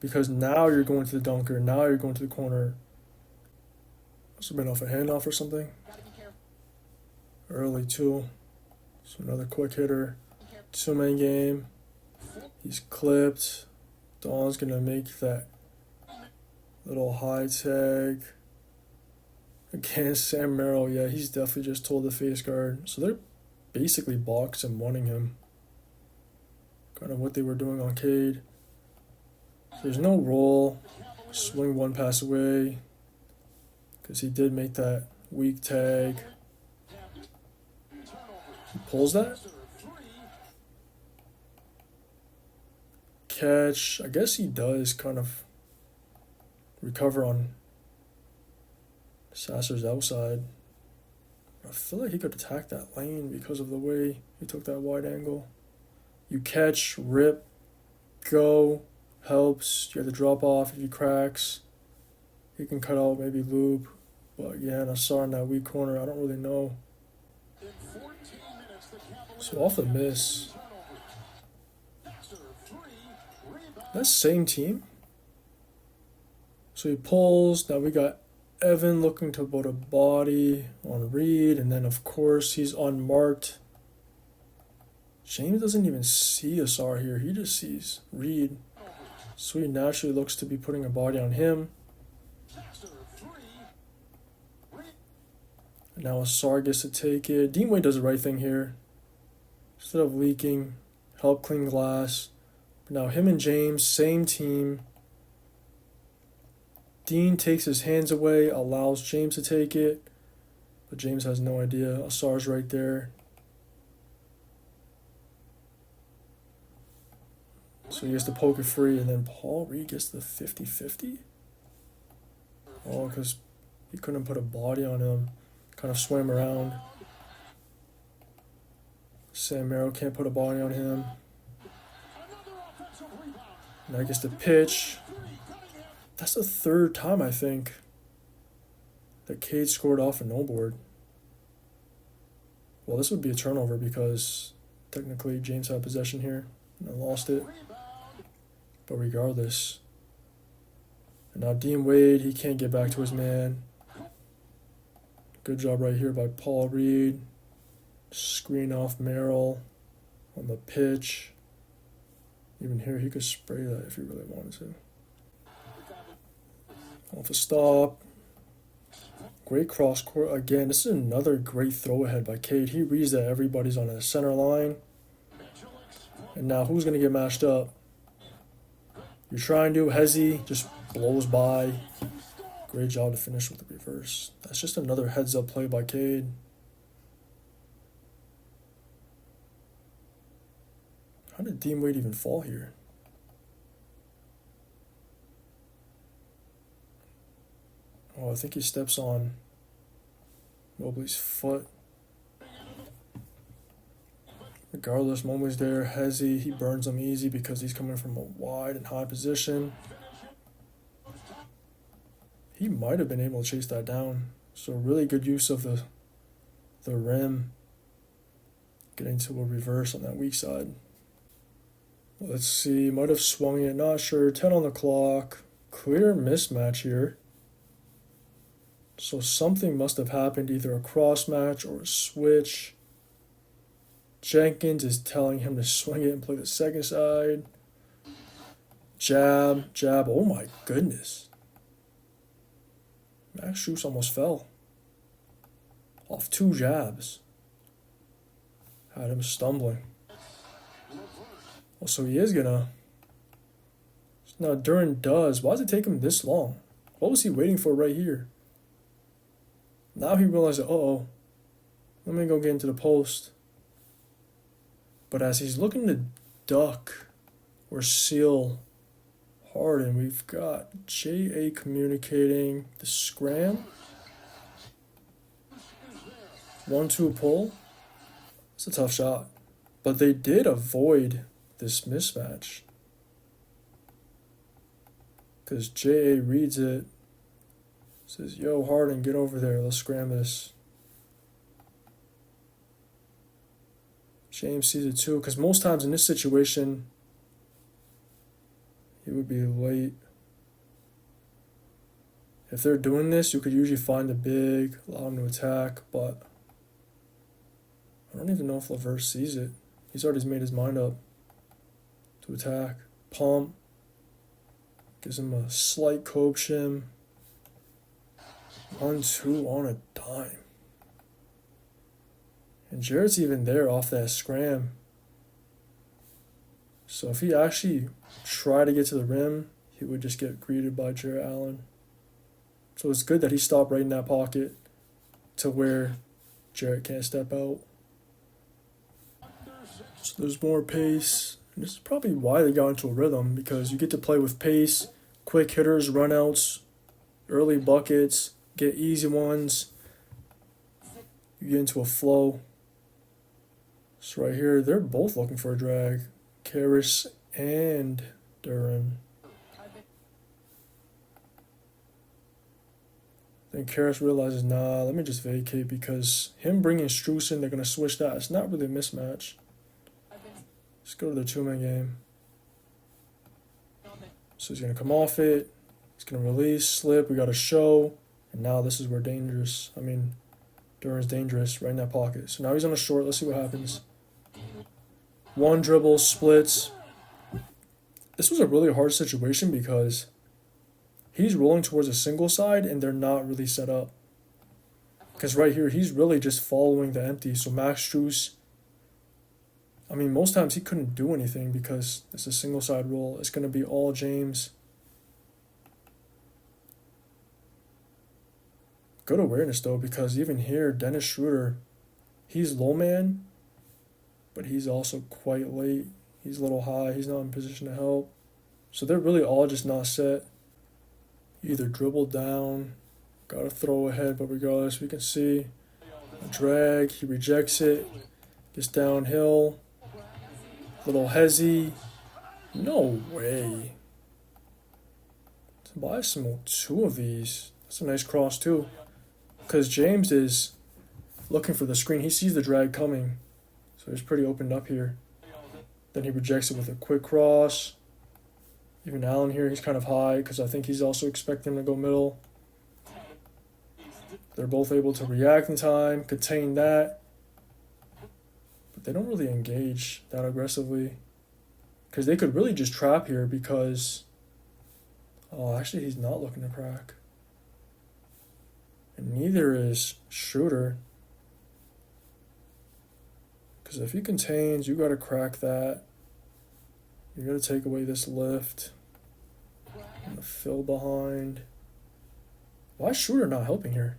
Because now you're going to the dunker, now you're going to the corner. Must have been off a handoff or something. Early too. So another quick hitter. 2-man game. He's clipped. Dawn's gonna make that little high tag. Again, Sam Merrill, yeah, he's definitely just told the face guard. So they're basically box and wanting him. Kind of what they were doing on Cade. So there's no roll. Swing one pass away. Because he did make that weak tag. He pulls that. Catch. I guess he does kind of recover on Sasser's outside. I feel like he could attack that lane because of the way he took that wide angle. You catch, rip, go, helps. You have to drop off if he cracks. He can cut out, maybe loop. But yeah, Nassar in that weak corner, I don't really know. So off the miss. That same team. So he pulls. Now we got Evan looking to put a body on Reed. And then, of course, he's unmarked. James doesn't even see Nassar here. He just sees Reed. So he naturally looks to be putting a body on him. And now Nassar gets to take it. Dean Wade does the right thing here. Instead of leaking, help clean glass. But now him and James, same team. Dean takes his hands away, allows James to take it. But James has no idea. Nassar's right there. So he has to poke it free, and then Paul Reed gets the 50-50? Oh, because he couldn't put a body on him. Kind of swam around. Sam Merrill can't put a body on him. Now he gets the pitch. That's the third time, I think, that Cade scored off a no board. Well, this would be a turnover because technically James had possession here and I lost it. But regardless. And now Dean Wade, he can't get back to his man. Good job right here by Paul Reed. Screen off Merrill on the pitch. Even here, he could spray that if he really wanted to. Off a stop. Great cross court. Again, this is another great throw ahead by Cade. He reads that everybody's on the center line. And now who's going to get mashed up? You're trying to. Hezzy just blows by. Great job to finish with the reverse. That's just another heads-up play by Cade. How did Dean Wade even fall here? Oh, I think he steps on Mobley's foot. Regardless, Mobley's there. Hezzy, he burns him easy because he's coming from a wide and high position. He might have been able to chase that down. So really good use of the rim. Getting to a reverse on that weak side. Let's see, might have swung it, not sure. 10 on the clock. Clear mismatch here. So something must have happened, either a cross match or a switch. Jenkins is telling him to swing it and play the second side. Jab, oh my goodness. Max Strus almost fell. Off 2 jabs. Had him stumbling. Well, so he is gonna. Now Duran does. Why does it take him this long? What was he waiting for right here? Now he realizes, uh-oh, let me go get into the post. But as he's looking to duck or seal Harden, we've got J.A. communicating the scram. 1-2 pull. It's a tough shot. But they did avoid this mismatch. Because J.A. reads it. Says, yo, Harden, get over there. Let's scram this. James sees it too. Because most times in this situation, he would be late. If they're doing this, you could usually find the big, allow him to attack, but I don't even know if LeVert sees it. He's already made his mind up to attack. Pump. Gives him a slight Kobe shim. 1-2 on a dime. And Jarrett's even there off that scram. So if he actually tried to get to the rim, he would just get greeted by Jarrett Allen. So it's good that he stopped right in that pocket to where Jarrett can't step out. So there's more pace. And this is probably why they got into a rhythm, because you get to play with pace, quick hitters, runouts, early buckets, get easy ones. You get into a flow. So right here, they're both looking for a drag. Karras and Duran. Then Karras realizes, nah, let me just vacate, because him bringing Strus in, they're going to switch that. It's not really a mismatch. Let's go to the two-man game. So he's going to come off it. He's going to release, slip. We got a show. And now this is where Duran's dangerous right in that pocket. So now he's on a short. Let's see what happens. One dribble, splits. This was a really hard situation because he's rolling towards a single side and they're not really set up. Because right here, he's really just following the empty. So Max Strus, I mean, most times he couldn't do anything because it's a single side roll. It's going to be all James. Good awareness, though, because even here, Dennis Schroeder, he's low man, but he's also quite late. He's a little high. He's not in position to help. So they're really all just not set. Either dribble down, got to throw ahead, but regardless, we can see a drag. He rejects it, gets downhill. Little hezzy. No way. Buy smoke two of these. That's a nice cross, too. Because James is looking for the screen. He sees the drag coming. So he's pretty opened up here. Then he rejects it with a quick cross. Even Allen here, he's kind of high because I think he's also expecting to go middle. They're both able to react in time, contain that. But they don't really engage that aggressively. Because they could really just trap here because... Oh, actually he's not looking to crack. And neither is Schroeder. Because if he contains, you got to crack that. You got to take away this lift. And the fill behind. Why is Schroeder not helping here?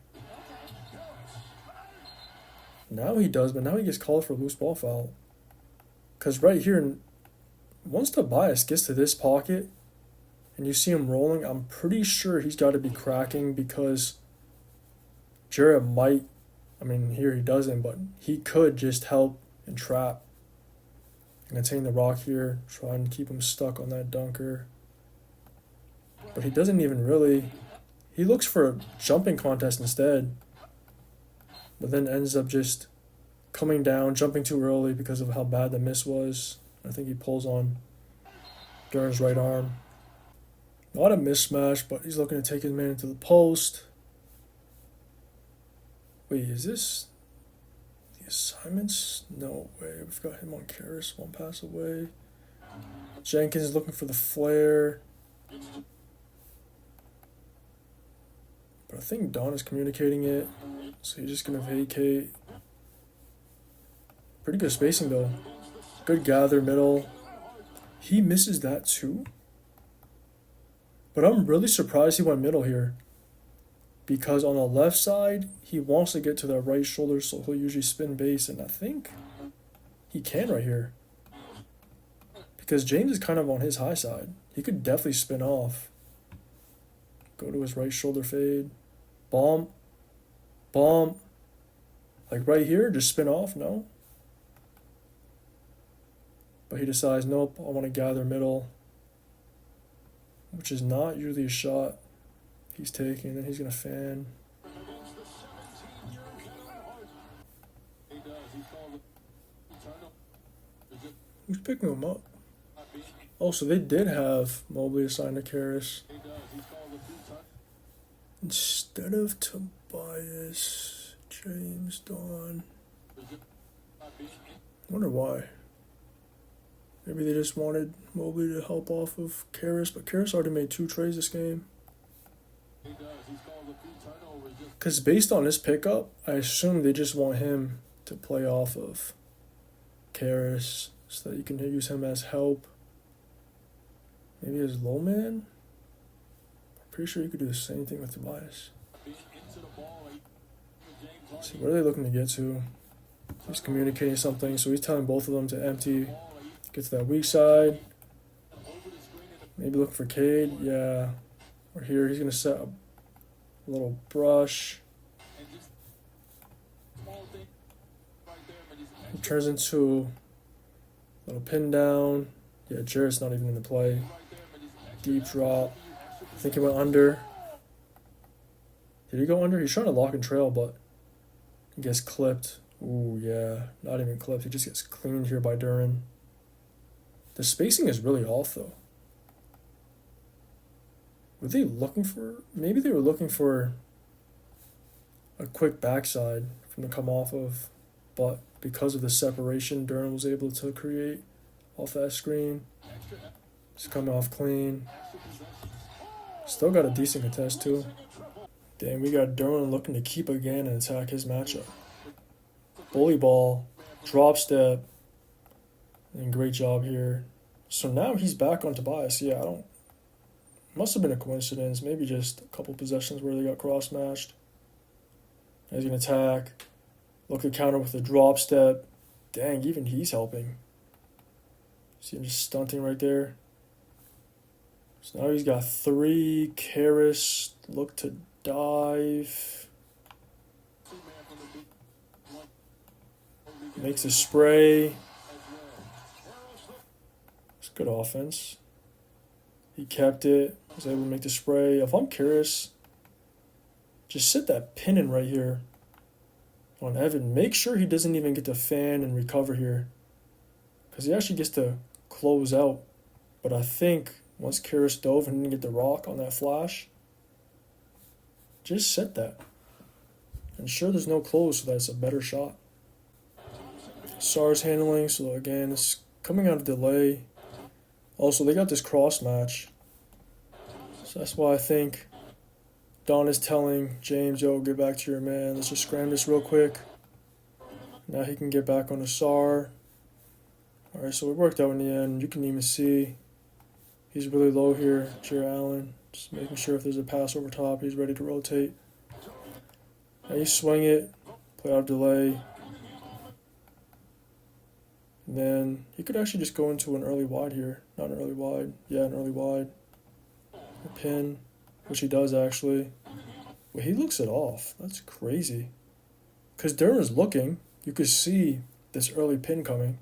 Now he does, but now he gets called for a loose ball foul. Because right here, once Tobias gets to this pocket and you see him rolling, I'm pretty sure he's got to be cracking because Jarrett might, I mean, here he doesn't, but he could just help and trap. And contain the rock here, try and keep him stuck on that dunker. But he doesn't even really, he looks for a jumping contest instead. But then ends up just coming down, jumping too early because of how bad the miss was. I think he pulls on Duran's right arm. Not a mismatch, but he's looking to take his man into the post. Wait, is this the assignments? No way. We've got him on Karras, one pass away. Jenkins is looking for the flare. But I think Don is communicating it. So he's just going to vacate. Pretty good spacing, though. Good gather, middle. He misses that, too. But I'm really surprised he went middle here. Because on the left side, he wants to get to the right shoulder, so he'll usually spin base. And I think he can right here. Because James is kind of on his high side. He could definitely spin off. Go to his right shoulder fade. Bomb. Bomb. Like right here, just spin off, no? But he decides, nope, I want to gather middle, which is not usually a shot he's taking. Then he's going to fan. Who's picking him up? Oh, so they did have Mobley assigned to Karras. Instead of Tobias, James, Dawn. Wonder why. Maybe they just wanted Mobley to help off of Karras, but Karras already made 2 trades this game. Because based on this pickup, I assume they just want him to play off of Karras so that you can use him as help. Maybe as low man? I'm pretty sure you could do the same thing with Tobias. So what are they looking to get to? He's communicating something, so he's telling both of them to empty. Get to that weak side. Maybe look for Cade. Yeah. Or here, he's going to set up a little brush. It turns into a little pin down. Yeah, Jarrett's not even in the play. Deep drop. I think he went under. Did he go under? He's trying to lock and trail, but he gets clipped. Ooh, yeah. Not even clipped. He just gets cleaned here by Duren. The spacing is really off, though. Were they looking for... Maybe they were looking for a quick backside from to come off of, but because of the separation Duren was able to create off that screen, it's coming off clean. Still got a decent contest, too. Damn, we got Duren looking to keep again and attack his matchup. Bully ball, drop step, and great job here. So now he's back on Tobias. Yeah, I don't... Must have been a coincidence. Maybe just a couple possessions where they got cross-matched. He's going to attack. Look to counter with a drop step. Dang, even he's helping. See him just stunting right there. So now he's got 3. Karras, look to dive. Makes a spray. It's good offense. He kept it. Was able to make the spray. If I'm Karras, just sit that pin in right here on Evan. Make sure he doesn't even get to fan and recover here, because he actually gets to close out. But I think once Karras dove and didn't get the rock on that flash, just set that. Ensure there's no close so that's a better shot. Sar's handling, so again, it's coming out of delay. Also, they got this cross match. So that's why I think Don is telling James, yo, get back to your man. Let's just scram this real quick. Now he can get back on the Sar. Alright, so it worked out in the end. You can even see he's really low here, Jarrett Allen. Just making sure if there's a pass over top, he's ready to rotate. Now you swing it, play out of delay. And then he could actually just go into an early wide here. Not an early wide. Yeah, an early wide. A pin, which he does actually. Well, he looks it off. That's crazy. Because Duren's looking. You could see this early pin coming.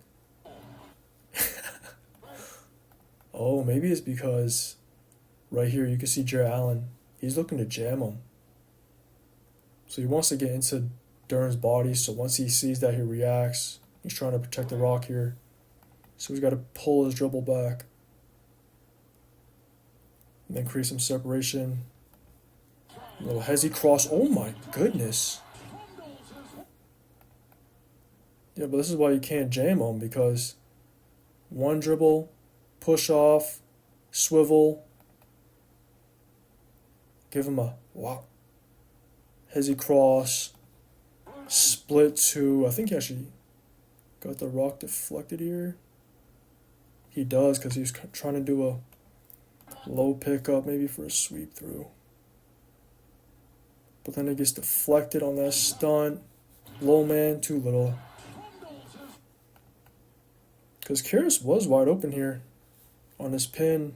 Oh, maybe it's because right here you can see Jarrett Allen. He's looking to jam him. So he wants to get into Duren's body. So once he sees that, he reacts. He's trying to protect the rock here. So he's got to pull his dribble back. And then create some separation. A little hezzy cross. Oh my goodness. Yeah, but this is why you can't jam him, because one dribble, push off, swivel. Give him a wow. Hezzy cross. Split to, I think he actually got the rock deflected here. He does, because he's trying to do a low pickup, maybe for a sweep through. But then it gets deflected on that stunt. Low man, too little. Because Karras was wide open here on this pin.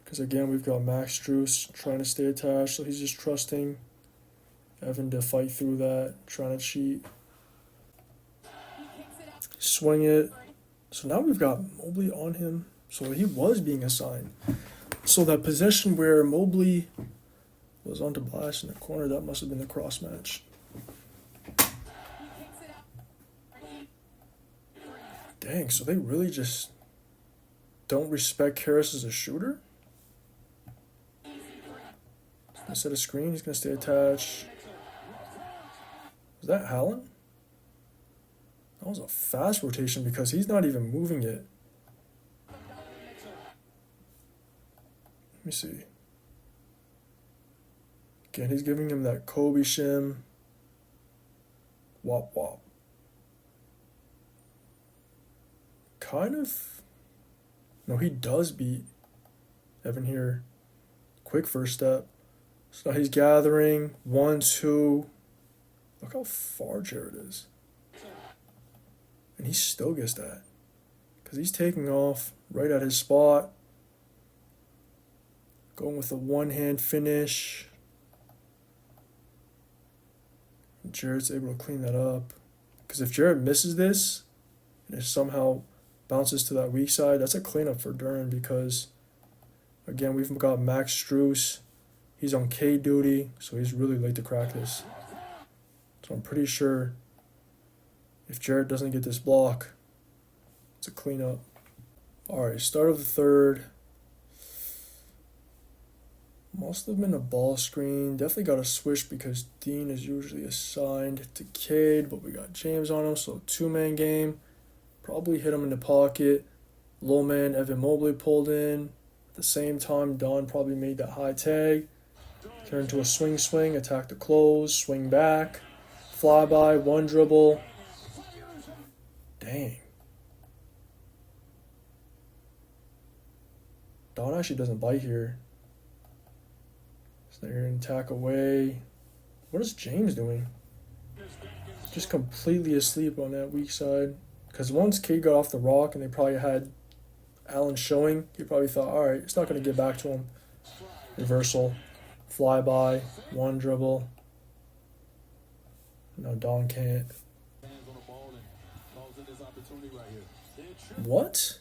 Because again, we've got Max Strus trying to stay attached, so he's just trusting Evan to fight through that, trying to cheat. Swing it. So now we've got Mobley on him. So he was being assigned. So that possession where Mobley was on Tobias in the corner, that must have been the cross match. Dang, so they really just don't respect Harris as a shooter? Instead of screen, he's going to stay attached. Was that Hallen? That was a fast rotation because he's not even moving it. Let me see. Again, he's giving him that Kobe shim. Wop wop. Kind of. No, he does beat Evan here. Quick first step. So now he's gathering. 1, 2. Look how far Jared is. And he still gets that. Because he's taking off right at his spot. Going with a one-hand finish. And Jared's able to clean that up. Because if Jared misses this, and it somehow bounces to that weak side, that's a cleanup for Duren because, again, we've got Max Strus. He's on K duty, so he's really late to crack this. So I'm pretty sure if Jared doesn't get this block, it's a cleanup. All right, start of the third. Must have been a ball screen. Definitely got a switch because Dean is usually assigned to Cade, but we got James on him, so two-man game. Probably hit him in the pocket. Low man, Evan Mobley pulled in. At the same time, Don probably made that high tag. Turned to a swing, attack the close, swing back. Flyby, one dribble. Dang. Don actually doesn't bite here. So they're going to attack away. What is James doing? Just completely asleep on that weak side. Because once Cade got off the rock and they probably had Allen showing, he probably thought, all right, it's not going to get back to him. Reversal. Flyby. One dribble. No, Don can't. What?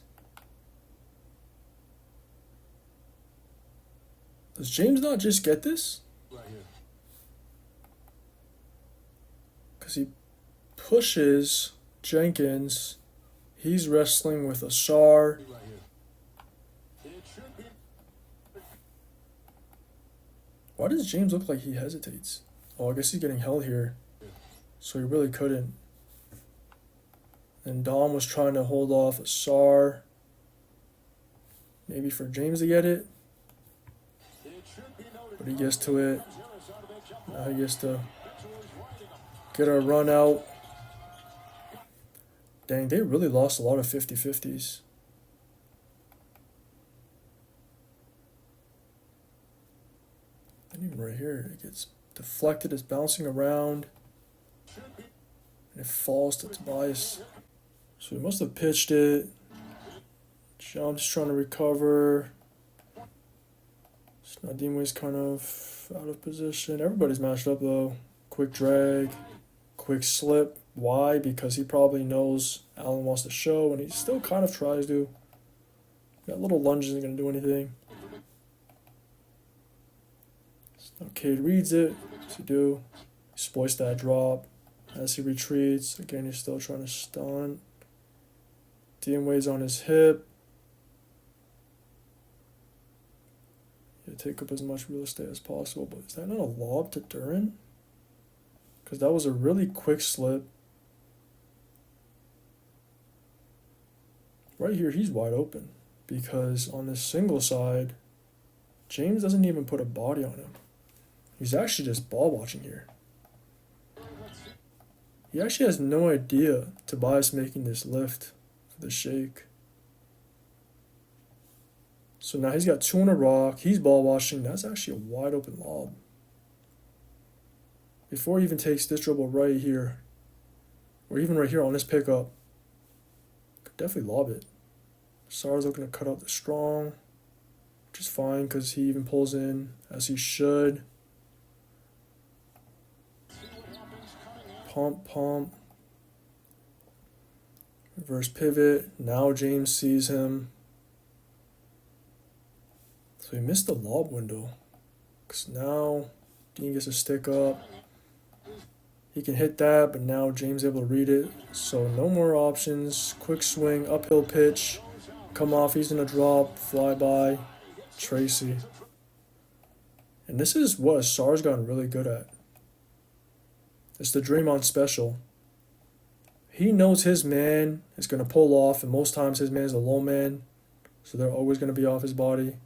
Does James not just get this? Because he pushes Jenkins. He's wrestling with Asar. Why does James look like he hesitates? Oh, I guess he's getting held here. So he really couldn't. And Dom was trying to hold off Asar. Maybe for James to get it. But he gets to it. Now he gets to get a run out. Dang, they really lost a lot of 50-50s. And even right here, it gets deflected, it's bouncing around. And it falls to Tobias. So he must have pitched it. John's trying to recover. Nadimwe's kind of out of position. Everybody's matched up though. Quick drag. Quick slip. Why? Because he probably knows Allen wants to show, and he still kind of tries to. That little lunge isn't going to do anything. So Cade reads it. What's he do? He exploits that drop. As he retreats, again, he's still trying to stun. Deanway's on his hip. Yeah, take up as much real estate as possible, but is that not a lob to Duren? Because that was a really quick slip. Right here, he's wide open. Because on this single side, James doesn't even put a body on him. He's actually just ball watching here. He actually has no idea Tobias making this lift for the shake. So now he's got two on a rock. He's ball watching. That's actually a wide open lob. Before he even takes this dribble right here, or even right here on this pickup, could definitely lob it. Sar's looking to cut out the strong, which is fine because he even pulls in as he should. Pump. Reverse pivot. Now James sees him. So he missed the lob window. Because now Dean gets a stick up. He can hit that, but now James able to read it. So no more options. Quick swing, uphill pitch. Come off, he's going to drop. Fly by. Tracy. And this is what Sar's gotten really good at. It's the Draymond special. He knows his man is going to pull off, and most times his man is a low man. So they're always going to be off his body.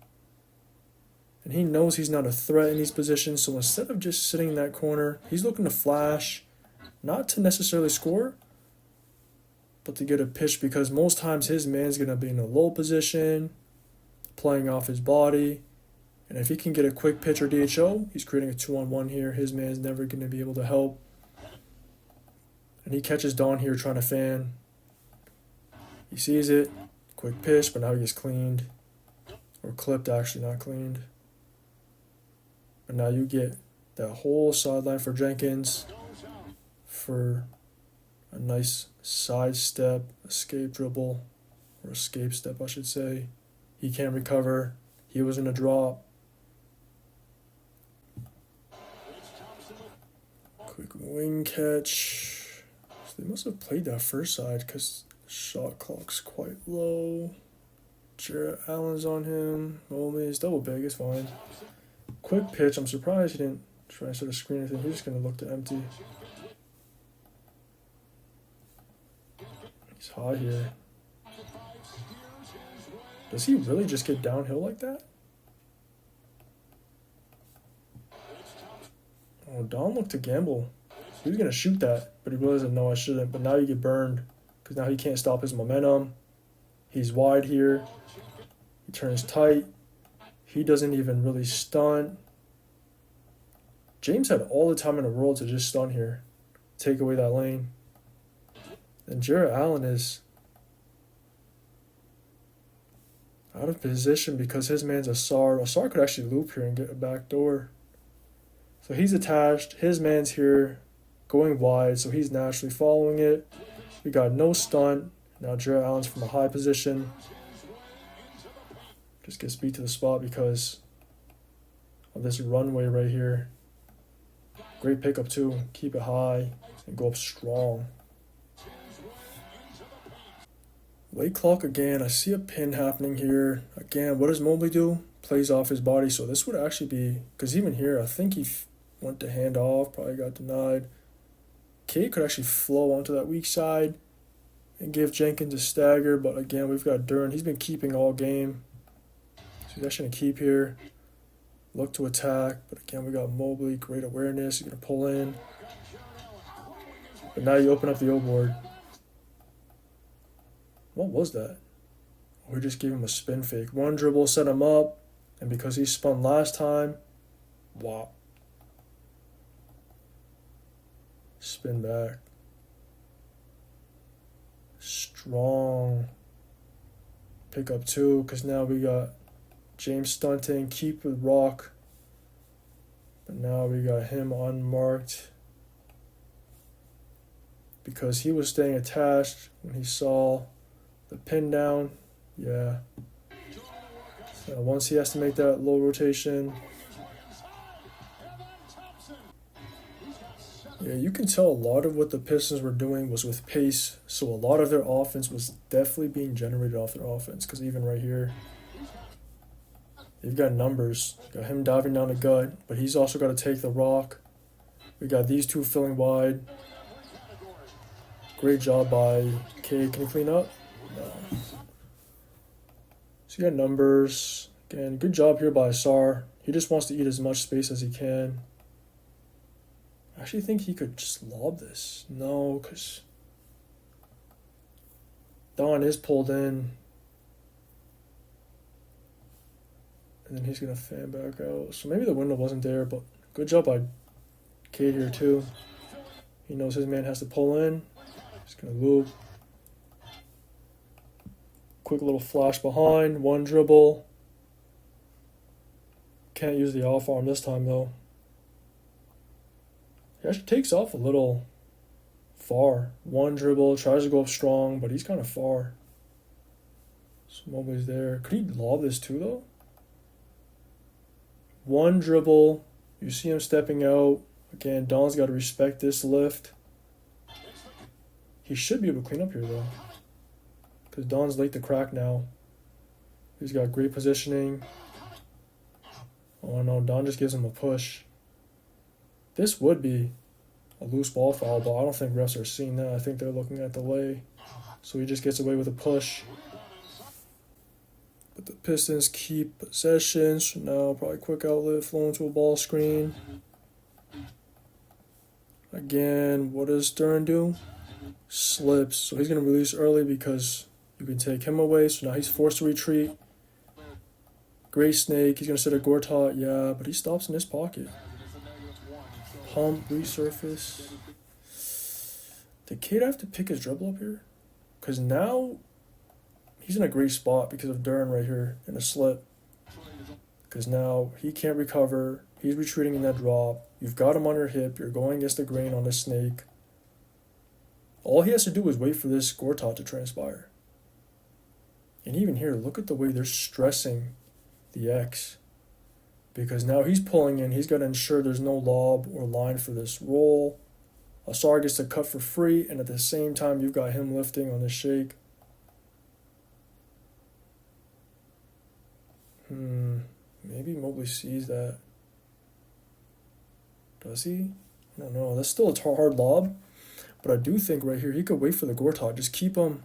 And he knows he's not a threat in these positions, so instead of just sitting in that corner, he's looking to flash, not to necessarily score, but to get a pitch, because most times his man's going to be in a low position, playing off his body. And if he can get a quick pitch or DHO, he's creating a 2-on-1 here. His man's never going to be able to help. And he catches Don here trying to fan. He sees it, quick pitch, but now he gets cleaned. Or clipped, actually, not cleaned. But now you get that whole sideline for Jenkins for a nice side step, escape dribble, or escape step, I should say. He can't recover. He was in a drop. Quick wing catch. So they must have played that first side because the shot clock's quite low. Jarrett Allen's on him. Only his double big is fine. Quick pitch. I'm surprised he didn't try to set a screen or anything. He's just going to look to empty. He's high here. Does he really just get downhill like that? Oh, Don looked to gamble. He was going to shoot that, but he realized, no, I shouldn't. But now you get burned because now he can't stop his momentum. He's wide here. He turns tight. He doesn't even really stunt. James had all the time in the world to just stunt here. Take away that lane. And Jarrett Allen is out of position because his man's Asar. Asar could actually loop here and get a back door. So he's attached. His man's here going wide, so he's naturally following it. We got no stunt. Now Jarrett Allen's from a high position. Just gets beat to the spot because of this runway right here. Great pickup too. Keep it high and go up strong. Late clock again. I see a pin happening here. Again, what does Mobley do? Plays off his body. So this would actually be, because even here, I think he went to hand off, probably got denied. Kate could actually flow onto that weak side and give Jenkins a stagger. But again, we've got Duran. He's been keeping all game. So he's actually going to keep here. Look to attack. But again, we got Mobley. Great awareness. He's going to pull in. But now you open up the O board. What was that? We just gave him a spin fake. One dribble, set him up. And because he spun last time, wow. Spin back. Strong. Pick up two, because now we got James stunting. Keep with Rock. But now we got him unmarked. Because he was staying attached when he saw the pin down. Yeah. So once he has to make that low rotation. Yeah, you can tell a lot of what the Pistons were doing was with pace. So a lot of their offense was definitely being generated off their offense. Because even right here, you've got numbers. Got him diving down the gut, but he's also got to take the rock. We got these two filling wide. Great job by K. Can you clean up? No. So you got numbers. Again, good job here by Sar. He just wants to eat as much space as he can. I actually think he could just lob this. No, because Don is pulled in. And then he's going to fan back out. So maybe the window wasn't there, but good job by Cade here too. He knows his man has to pull in. He's going to loop. Quick little flash behind. One dribble. Can't use the off arm this time though. He actually takes off a little far. One dribble, tries to go up strong, but he's kind of far. So Mobley's there. Could he lob this too, though? One dribble. You see him stepping out. Again, Don's got to respect this lift. He should be able to clean up here, though. Because Don's late to crack now. He's got great positioning. Oh, no. Don just gives him a push. This would be a loose ball foul, but I don't think refs are seeing that. I think they're looking at the lay. So he just gets away with a push. But the Pistons keep possession. So now probably quick outlet, flowing to a ball screen. Again, what does Stern do? Slips. So he's going to release early because you can take him away. So now he's forced to retreat. Great snake. He's going to set a Gortat. Yeah, but he stops in his pocket. Pump, resurface. Did Cade have to pick his dribble up here? Because now he's in a great spot because of Dern right here in a slip. Because now he can't recover. He's retreating in that drop. You've got him on your hip. You're going against the grain on the snake. All he has to do is wait for this Gortat to transpire. And even here, look at the way they're stressing the X. Because now he's pulling in. He's got to ensure there's no lob or line for this roll. Asar gets to cut for free. And at the same time, you've got him lifting on the shake. Maybe Mobley sees that. Does he? I don't know. That's still a hard lob. But I do think right here, he could wait for the Gortat. Just keep him.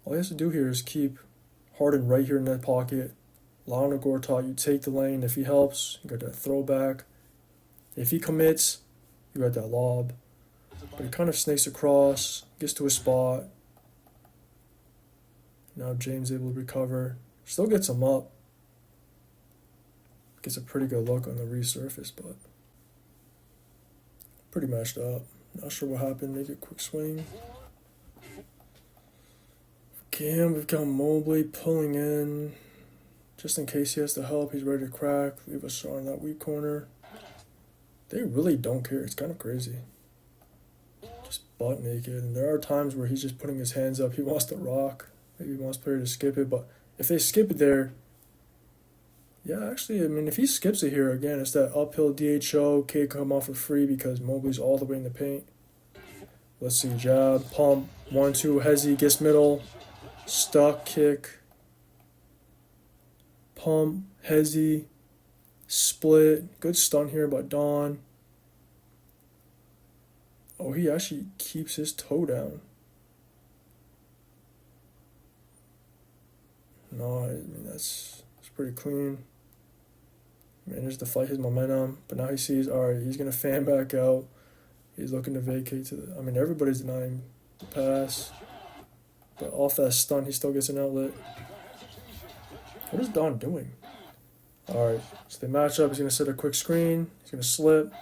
All he has to do here is keep Harden right here in that pocket. Allowing the Gortat, you take the lane. If he helps, you got that throwback. If he commits, you got that lob. But he kind of snakes across, gets to a spot. Now James able to recover. Still gets him up. Gets a pretty good look on the resurface, but pretty matched up. Not sure what happened. Maybe a quick swing. Cam, we've got Mobley pulling in. Just in case he has to help, he's ready to crack. Leave a shot in that weak corner. They really don't care. It's kind of crazy. Just butt naked. And there are times where he's just putting his hands up. He wants to rock. Maybe he wants player to skip it. But if they skip it there, yeah, actually, I mean, if he skips it here, again, it's that uphill DHO. K come off for free because Mobley's all the way in the paint. Let's see, jab, pump, 1-2, Hezzy, gets middle, stuck, kick, pump, Hezzy, split. Good stun here by Don. Oh, he actually keeps his toe down. No, I mean, that's pretty clean. Managed to fight his momentum, but now he sees, all right, he's going to fan back out. He's looking to vacate to the... I mean, everybody's denying the pass. But off that stun, he still gets an outlet. What is Don doing? All right, so they match up. He's going to set a quick screen. He's going to slip.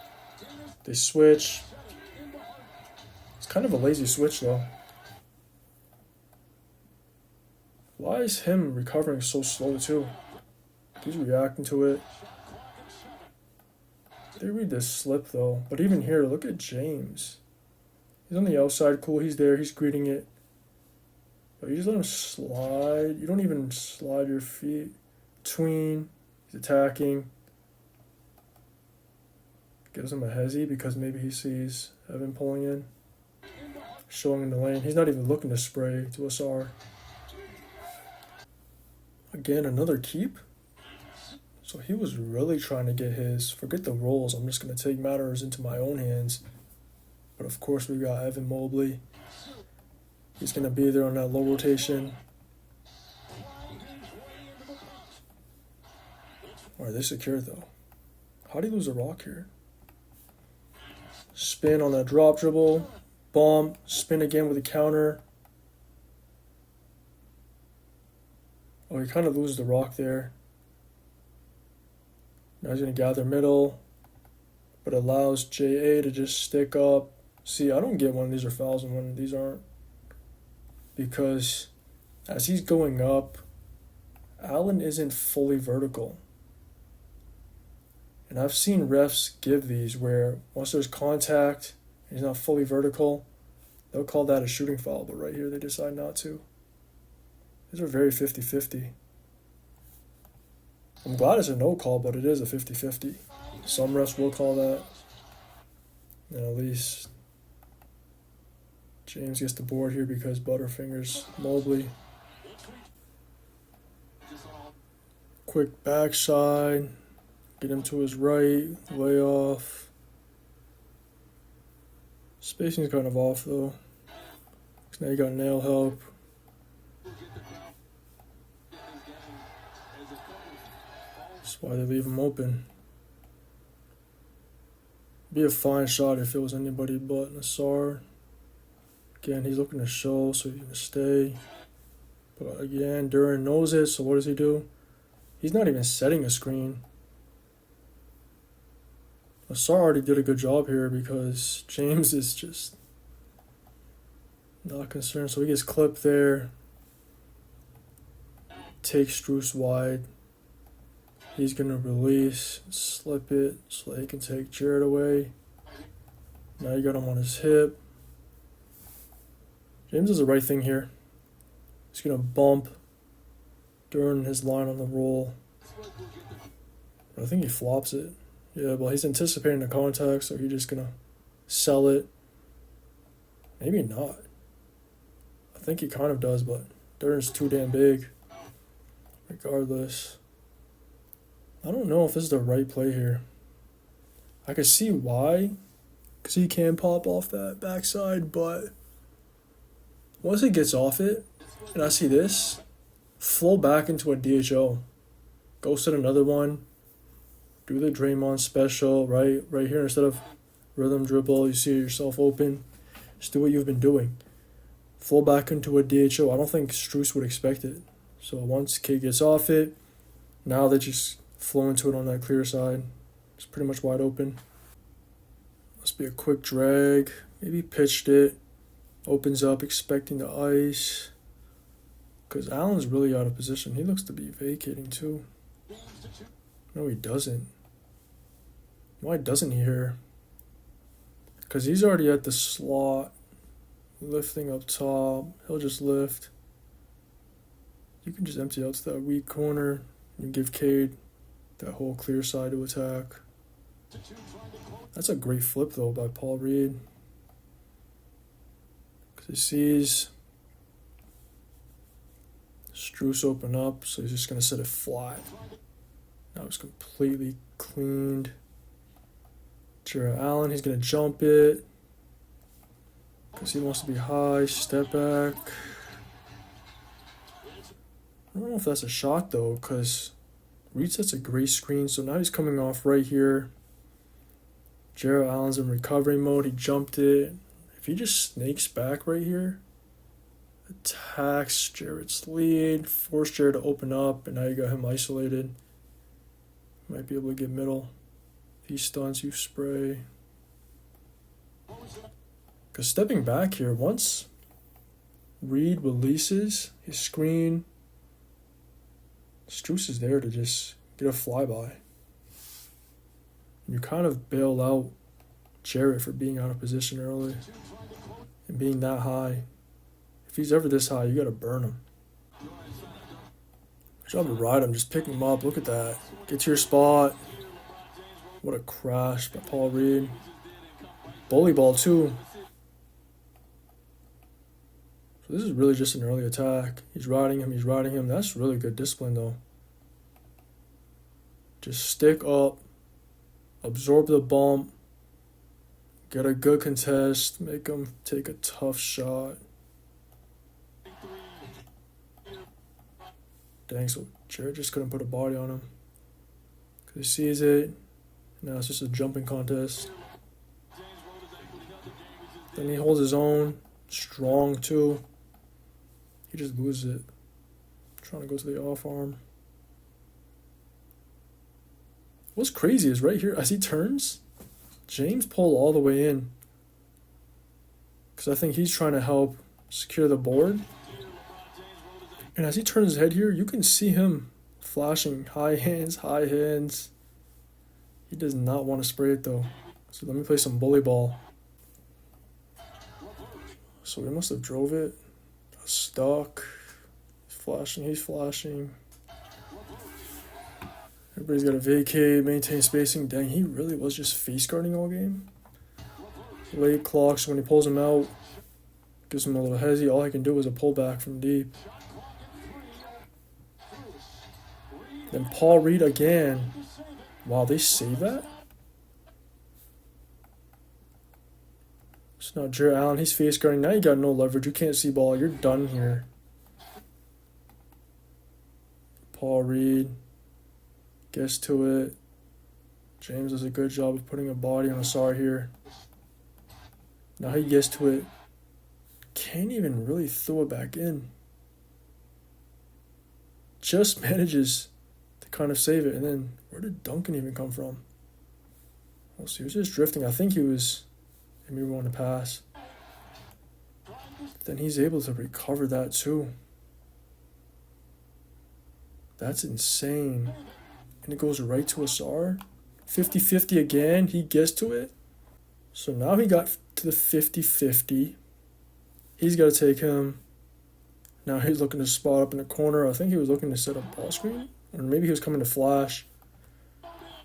They switch. It's kind of a lazy switch, though. Why is him recovering so slow, too? He's reacting to it. They read this slip, though. But even here, look at James. He's on the outside. Cool, he's there. He's greeting it. But you just let him slide. You don't even slide your feet. Tween. He's attacking. Gives him a hezzy because maybe he sees Evan pulling in. Showing in the lane. He's not even looking to spray to Asar. Again, another keep. So he was really trying to get his, forget the rolls, I'm just going to take matters into my own hands. But of course we got Evan Mobley. He's going to be there on that low rotation. Alright, they secured though. How do you lose a rock here? Spin on that drop dribble. Bomb. Spin again with a counter. Oh, he kind of loses the rock there. Now he's going to gather middle, but allows JA to just stick up. See, I don't get when these are fouls and when these aren't. Because as he's going up, Allen isn't fully vertical. And I've seen refs give these where once there's contact He's not fully vertical. They'll call that a shooting foul, but right here they decide not to. These are very 50-50. I'm glad it's a no call, but it is a 50-50. Some refs will call that. And at least James gets the board here because Butterfingers Mobley. Quick backside. Get him to his right. Lay off. Spacing's kind of off though. So now you got nail help. That's why they leave him open. Be a fine shot if it was anybody but Nassar. Again, he's looking to show, so he's going to stay. But again, Duran knows it, so what does he do? He's not even setting a screen. Nassar already did a good job here because James is just not concerned. So he gets clipped there. Takes Strus wide. He's going to release, slip it, so he can take Jarrett away. Now you got him on his hip. James does the right thing here. He's going to bump during his line on the roll. I think he flops it. Yeah, well, he's anticipating the contact, so he's just going to sell it. Maybe not. I think he kind of does, but Duran's too damn big. Regardless. I don't know if this is the right play here. I can see why, because he can pop off that backside, but once he gets off it, and I see this, flow back into a DHO. Go set another one. Do the Draymond special, right here, instead of rhythm dribble, you see yourself open. Just do what you've been doing. Flow back into a DHO. I don't think Strus would expect it. So once K gets off it, now they just flow into it on that clear side. It's pretty much wide open. Must be a quick drag. Maybe pitched it. Opens up, expecting the ice. Because Allen's really out of position. He looks to be vacating too. No, he doesn't. Why doesn't he here? Because he's already at the slot. Lifting up top. He'll just lift. You can just empty out to that weak corner and give Cade that whole clear side to attack. That's a great flip though by Paul Reed. Because he sees Strus open up, so he's just going to set it flat. Now it's completely cleaned. Jarrett Allen, he's going to jump it. Because he wants to be high, step back. I don't know if that's a shot though, because Reed sets a great screen, so now he's coming off right here. Jarrett Allen's in recovery mode, he jumped it. If he just snakes back right here, attacks Jarrett's lead, force Jarrett to open up, and now you got him isolated. Might be able to get middle. If he stunts, you spray. Because stepping back here, once Reed releases his screen, Strus is there to just get a flyby. You kind of bail out Jarrett for being out of position early and being that high. If he's ever this high, you got to burn him. Good job to ride him, just pick him up. Look at that. Get to your spot. What a crash by Paul Reed. Bully ball too. So this is really just an early attack. He's riding him. That's really good discipline though. Just stick up, absorb the bump, get a good contest, make him take a tough shot. Dang, so Jarrett just couldn't put a body on him. Because he sees it. Now it's just a jumping contest. Then he holds his own. Strong too. He just loses it. Trying to go to the off arm. What's crazy is right here, as he turns, James pulled all the way in. Because I think he's trying to help secure the board. And as he turns his head here, you can see him flashing high hands. He does not want to spray it though. So let me play some bully ball. So he must have drove it. Stuck. He's flashing. Everybody's got to vacate, maintain spacing. Dang, he really was just face guarding all game. Late clocks, when he pulls him out, gives him a little hezzy. All he can do is a pullback from deep. Then Paul Reed again. Wow, they save that? It's not Jarrett Allen. He's face guarding. Now you got no leverage. You can't see ball. You're done here. Paul Reed gets to it. James does a good job of putting a body on Asar here. Now he gets to it. Can't even really throw it back in. Just manages to kind of save it. And then where did Duncan even come from? Well, so he was just drifting. I think he was maybe wanting to pass. Then he's able to recover that too. That's insane. And it goes right to Asar. 50-50 again. He gets to it. So now he got to the 50-50. He's got to take him. Now he's looking to spot up in the corner. I think he was looking to set up ball screen. Or maybe he was coming to flash.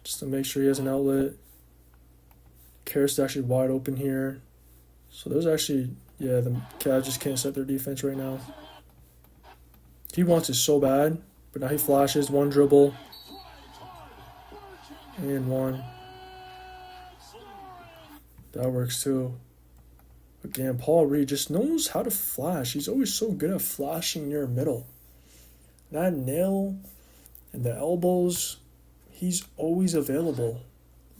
Just to make sure he has an outlet. Karras actually wide open here. So there's actually, yeah, the Cavs just can't set their defense right now. He wants it so bad. But now he flashes, one dribble. And one. That works too. Again, Paul Reed just knows how to flash. He's always so good at flashing near middle. That nail and the elbows, he's always available.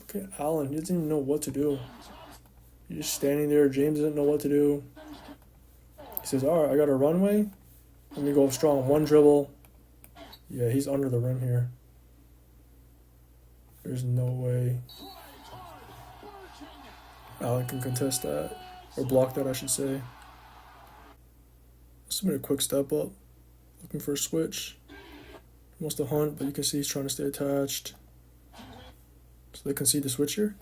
Look at Allen. He doesn't even know what to do. He's just standing there. James doesn't know what to do. He says, all right, I got a runway. Let me go strong. One dribble. Yeah, he's under the rim here. There's no way Allen can contest that. Or block that, I should say. Submit a quick step up. Looking for a switch. He wants to hunt, but you can see he's trying to stay attached. So they concede the switch here.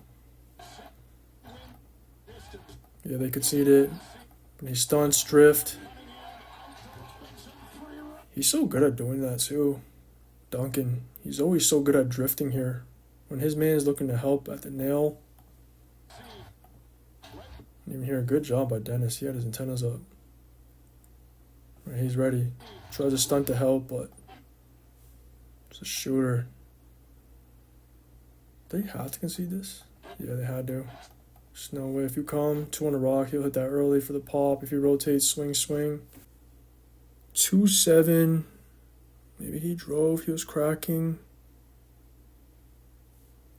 Yeah, they concede it. But he stunts, drift. He's so good at doing that too. Duncan. He's always so good at drifting here. When his man is looking to help at the nail. Even here, a good job by Dennis. He had his antennas up. Right, he's ready. Tries to stunt to help, but it's a shooter. They have to concede this? Yeah, they had to. There's no way. If you come, 2 on the rock, he'll hit that early for the pop. If he rotates, swing, swing. 2-7. Maybe he drove. He was cracking.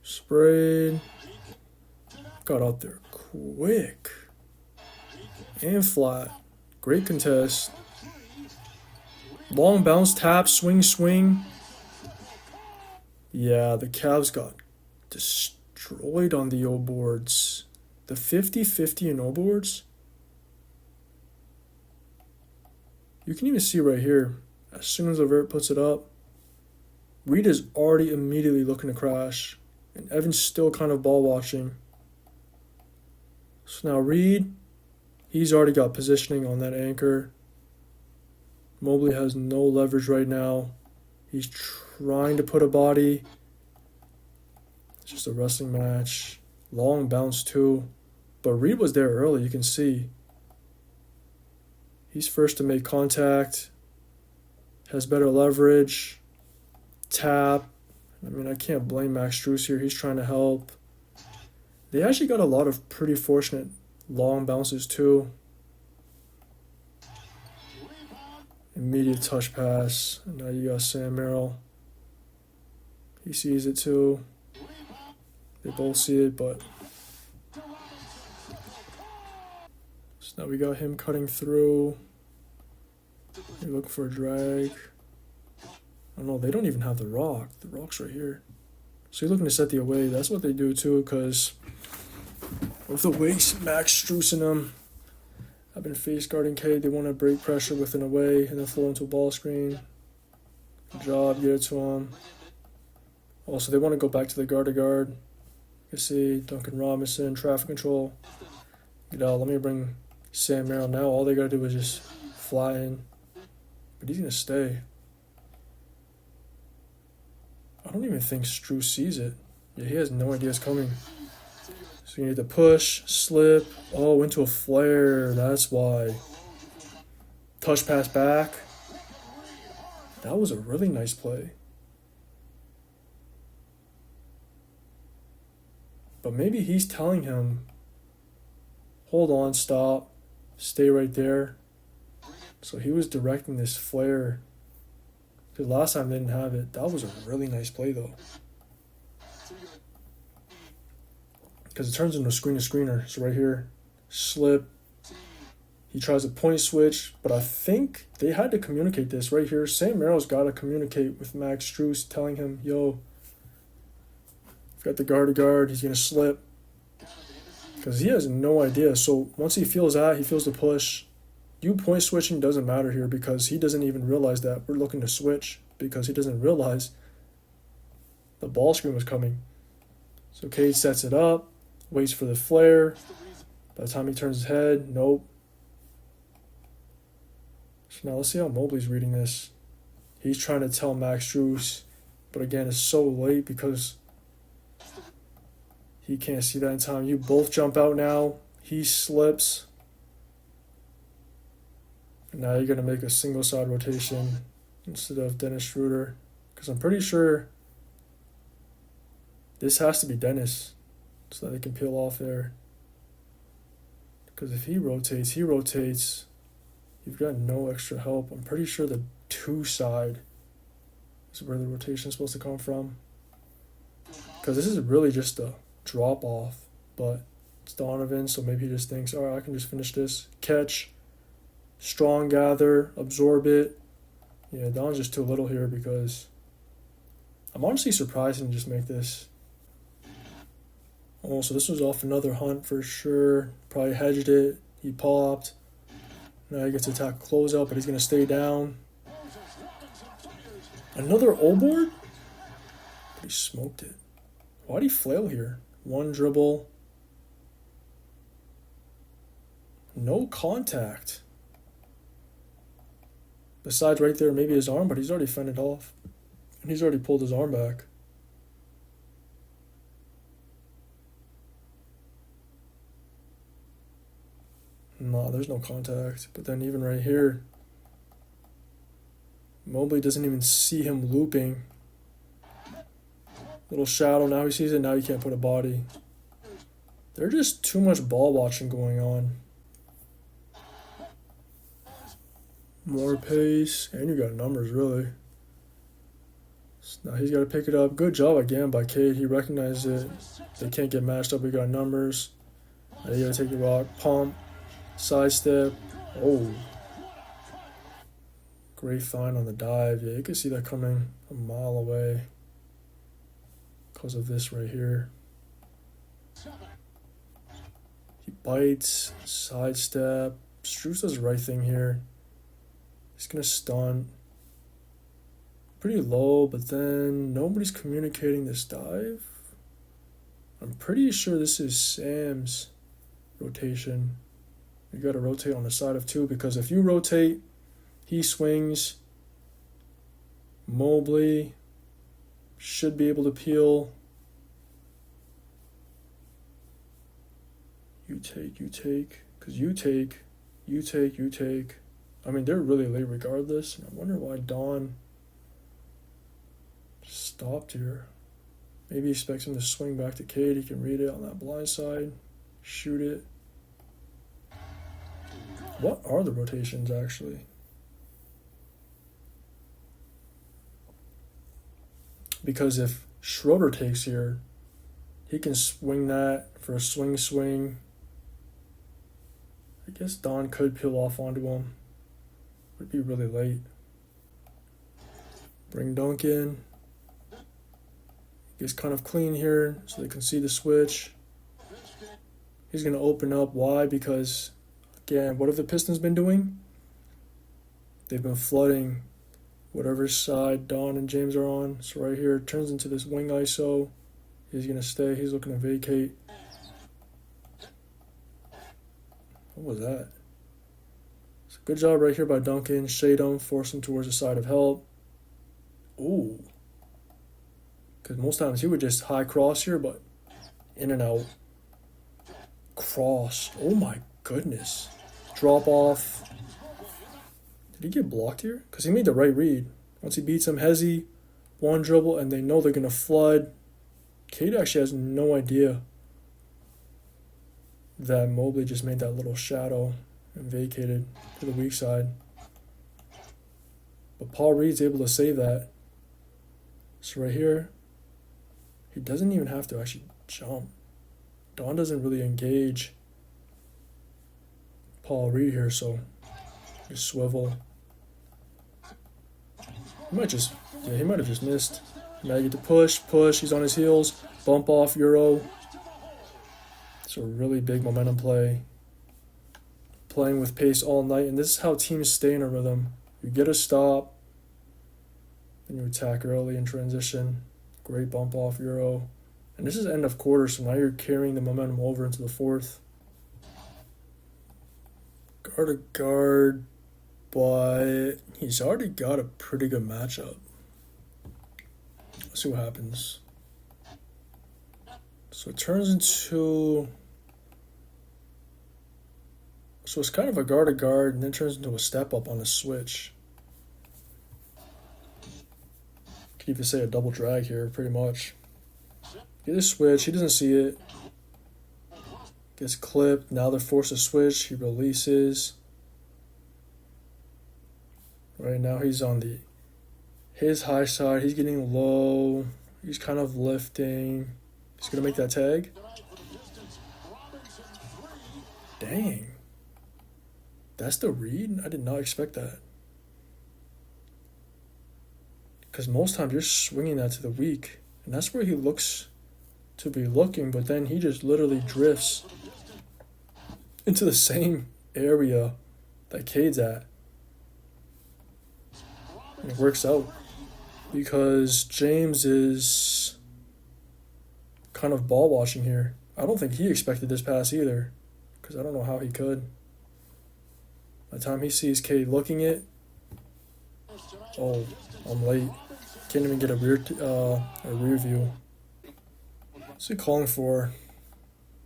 Sprayed. Got out there quick. And flat. Great contest. Long bounce, tap, swing, swing. Yeah, the Cavs got destroyed on the O boards. The 50-50 in O boards. You can even see right here, as soon as LeVert puts it up, Reed is already immediately looking to crash. And Evan's still kind of ball watching. So now Reed, he's already got positioning on that anchor. Mobley has no leverage right now. He's trying to put a body. It's just a wrestling match. Long bounce too. But Reed was there early, you can see. He's first to make contact. Has better leverage. Tap. I mean, I can't blame Max Strus here. He's trying to help. They actually got a lot of pretty fortunate long bounces too. Immediate touch pass. And now you got Sam Merrill. He sees it too. They both see it, but... So now we got him cutting through. You're looking for a drag. I don't know, they don't even have the rock. The rock's right here. So you're looking to set the away. That's what they do too, because with the weights, Max Strus and them have been face guarding K. They want to break pressure with an away and then flow into a ball screen. Good job, get it to them. Also, they want to go back to the guard to guard. You can see Duncan Robinson, traffic control. Let me bring Sam Merrill now, all they gotta do is just flatten. But he's gonna stay. I don't even think Stru sees it. Yeah, he has no idea it's coming. So you need to push, slip. Oh, into a flare. That's why. Touch pass back. That was a really nice play. But maybe he's telling him, hold on, stop, stay right there. So he was directing this flare. Because last time they didn't have it. That was a really nice play, though. Because it turns into a screener. So right here, slip. He tries a point switch, but I think they had to communicate this right here. Sam Merrill's got to communicate with Max Strus, telling him, yo, I've got the guard to guard. He's going to slip. Because he has no idea. So once he feels that, he feels the push. You point switching doesn't matter here because he doesn't even realize that we're looking to switch because he doesn't realize the ball screen was coming. So Cade sets it up, waits for the flare. By the time he turns his head, nope. So now let's see how Mobley's reading this. He's trying to tell Max Strus, but again, it's so late because he can't see that in time. You both jump out now. He slips. And now you're going to make a single side rotation instead of Dennis Schroeder. Because I'm pretty sure this has to be Dennis so that they can peel off there. Because if he rotates, you've got no extra help. I'm pretty sure the 2 side is where the rotation is supposed to come from. Because this is really just a drop off. But it's Donovan, so maybe he just thinks, all right, I can just finish this. Catch. Strong gather, absorb it. Yeah, Don's just too little here because I'm honestly surprised he didn't just make this. Oh, so this was off another hunt for sure. Probably hedged it. He popped. Now he gets to attack closeout, but he's going to stay down. Another O-board? But he smoked it. Why'd he flail here? 1 dribble. No contact. Besides right there, maybe his arm, but he's already fended off. And he's already pulled his arm back. No, there's no contact. But then even right here, Mobley doesn't even see him looping. Little shadow, now he sees it, now he can't put a body. There's just too much ball watching going on. More pace, and you got numbers, really. So now he's got to pick it up. Good job again by Cade. He recognized it. They can't get matched up. We got numbers. Now you got to take the rock. Pump. Sidestep. Oh. Great find on the dive. Yeah, you can see that coming a mile away because of this right here. He bites. Sidestep. Strus does the right thing here. He's going to stun. Pretty low, but then nobody's communicating this dive. I'm pretty sure this is Sam's rotation. You got to rotate on the side of 2 because if you rotate, he swings. Mobley should be able to peel. You take. Because you take. I mean, they're really late regardless. And I wonder why Don stopped here. Maybe he expects him to swing back to Cade. He can read it on that blind side. Shoot it. What are the rotations, actually? Because if Schroeder takes here, he can swing that for a swing. I guess Don could peel off onto him. Would be really late. Bring Dunk in. Gets kind of clean here so they can see the switch. He's going to open up. Why? Because, again, what have the Pistons been doing? They've been flooding whatever side Don and James are on. So right here, it turns into this wing ISO. He's going to stay. He's looking to vacate. What was that? Good job right here by Duncan. Shade him, force him towards the side of help. Ooh. Because most times he would just high cross here, but in and out. Cross. Oh my goodness. Drop off. Did he get blocked here? Because he made the right read. Once he beats him, Hezzy, one dribble, and they know they're going to flood. Cade actually has no idea that Mobley just made that little shadow and vacated to the weak side. But Paul Reed's able to save that. So right here, he doesn't even have to actually jump. Don doesn't really engage Paul Reed here, so just swivel. He might have just missed. Now you get to push, he's on his heels, bump off Euro. It's a really big momentum play. Playing with pace all night, and this is how teams stay in a rhythm. You get a stop, then you attack early in transition. Great bump off Euro. And this is end of quarter, so now you're carrying the momentum over into the fourth. Guard to guard, but he's already got a pretty good matchup. Let's see what happens. So it turns into... So it's kind of a guard to guard, and then turns into a step up on a switch. Could even say a double drag here, pretty much. Get a switch, he doesn't see it. Gets clipped, now they're forced to switch, he releases. Right now he's on his high side, he's getting low, he's kind of lifting. He's gonna make that tag. Dang. That's the read? I did not expect that. Because most times you're swinging that to the weak, and that's where he looks to be looking, but then he just literally drifts into the same area that Cade's at. And it works out because James is kind of ball watching here. I don't think he expected this pass either, because I don't know how he could. By the time he sees Cade looking it, oh, I'm late. Can't even get a rear view. What's he calling for?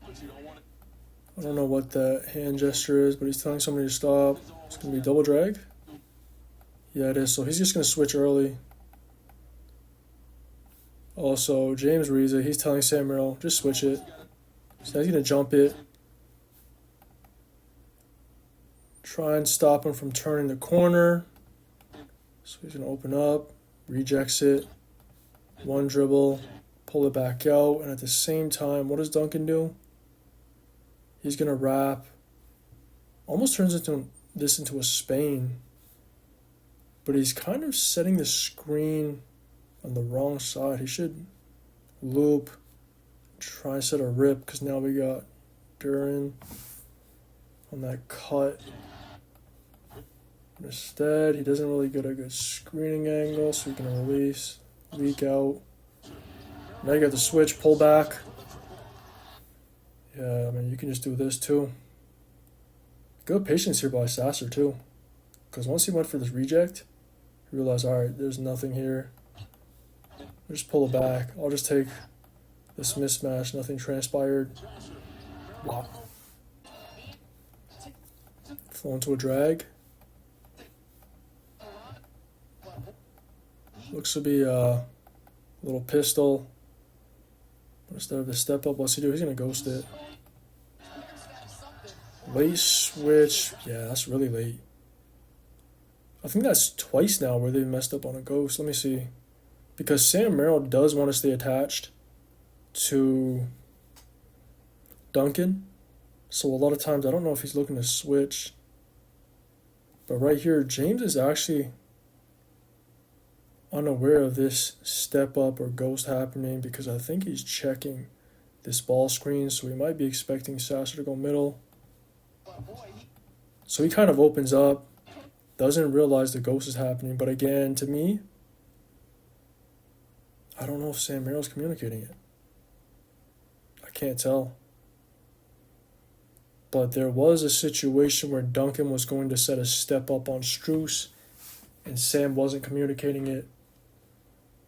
I don't know what that hand gesture is, but he's telling somebody to stop. It's going to be double drag? Yeah, it is. So he's just going to switch early. Also, James reads it. He's telling Sam Merrill, just switch it. So he's going to jump it. Try and stop him from turning the corner. So he's going to open up, rejects it, one dribble, pull it back out, and at the same time, what does Duncan do? He's going to wrap. Almost turns this into a Spain. But he's kind of setting the screen on the wrong side. He should loop, try and set a rip, because now we got Duran on that cut. Instead, he doesn't really get a good screening angle, so he can release, leak out. Now you got the switch, pull back. Yeah, I mean, you can just do this too. Good patience here by Sasser too. Because once he went for this reject, he realized, alright, there's nothing here. Just pull it back. I'll just take this mismatch, nothing transpired. Wow. Flow into a drag. Looks to be a little pistol. Instead of a step up, what's he do? He's going to ghost it. Late switch. Yeah, that's really late. I think that's twice now where they messed up on a ghost. Let me see. Because Sam Merrill does want to stay attached to Duncan. So a lot of times, I don't know if he's looking to switch. But right here, James is actually unaware of this step up or ghost happening because I think he's checking this ball screen, so he might be expecting Sasser to go middle. So he kind of opens up, doesn't realize the ghost is happening, but again, to me, I don't know if Sam Merrill's communicating it. I can't tell. But there was a situation where Duncan was going to set a step up on Strus, and Sam wasn't communicating it,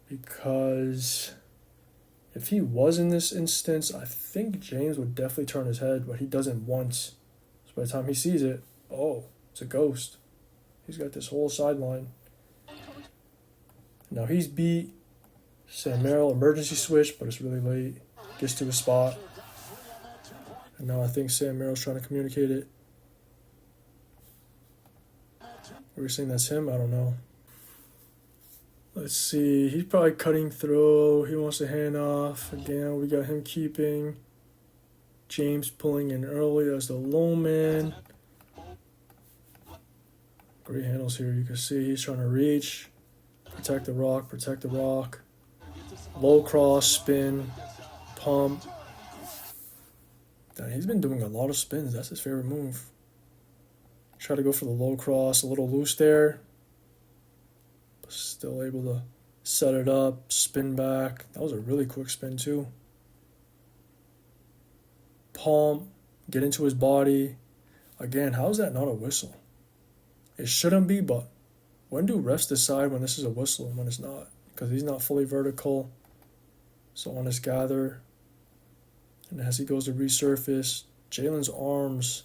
because if he was in this instance, I think James would definitely turn his head, but he doesn't once. So by the time he sees it, oh, it's a ghost. He's got this whole sideline. Now he's beat. Sam Merrill, emergency switch, but it's really late. Gets to a spot. And now I think Sam Merrill's trying to communicate it. We're saying that's him? I don't know. Let's see. He's probably cutting through. He wants to hand off. Again, we got him keeping. James pulling in early as the low man. Great handles here. You can see he's trying to reach. Protect the rock. Protect the rock. Low cross, spin, pump. He's been doing a lot of spins. That's his favorite move. Try to go for the low cross. A little loose there. But still able to set it up, spin back. That was a really quick spin too. Pump, get into his body. Again, how is that not a whistle? It shouldn't be, but when do refs decide when this is a whistle and when it's not? Because he's not fully vertical. So on his gather, and as he goes to resurface, Jalen's arms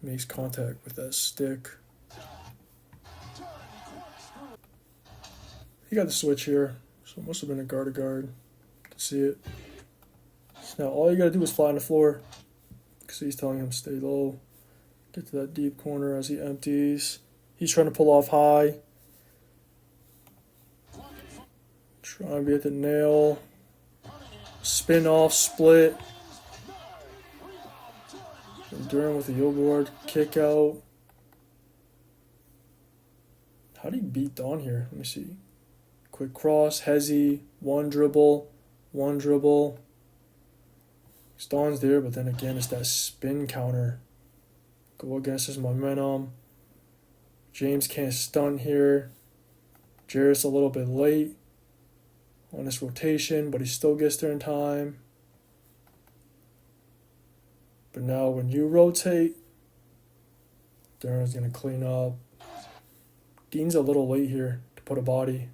makes contact with that stick. He got the switch here, so it must have been a guard to guard. You can see it. Now all you gotta do is fly on the floor, because he's telling him stay low. Get to that deep corner as he empties. He's trying to pull off high. Trying to get the nail. Spin off, split. Enduring with the yo board. Kick out. How do you beat Don here? Let me see. Quick cross. Hezzy. One dribble. One dribble. Don's there, but then again, it's that spin counter. Go against his momentum. James can't stunt here. Jarrett's a little bit late on his rotation, but he still gets there in time. But now when you rotate, Duran's going to clean up. Dean's a little late here to put a body.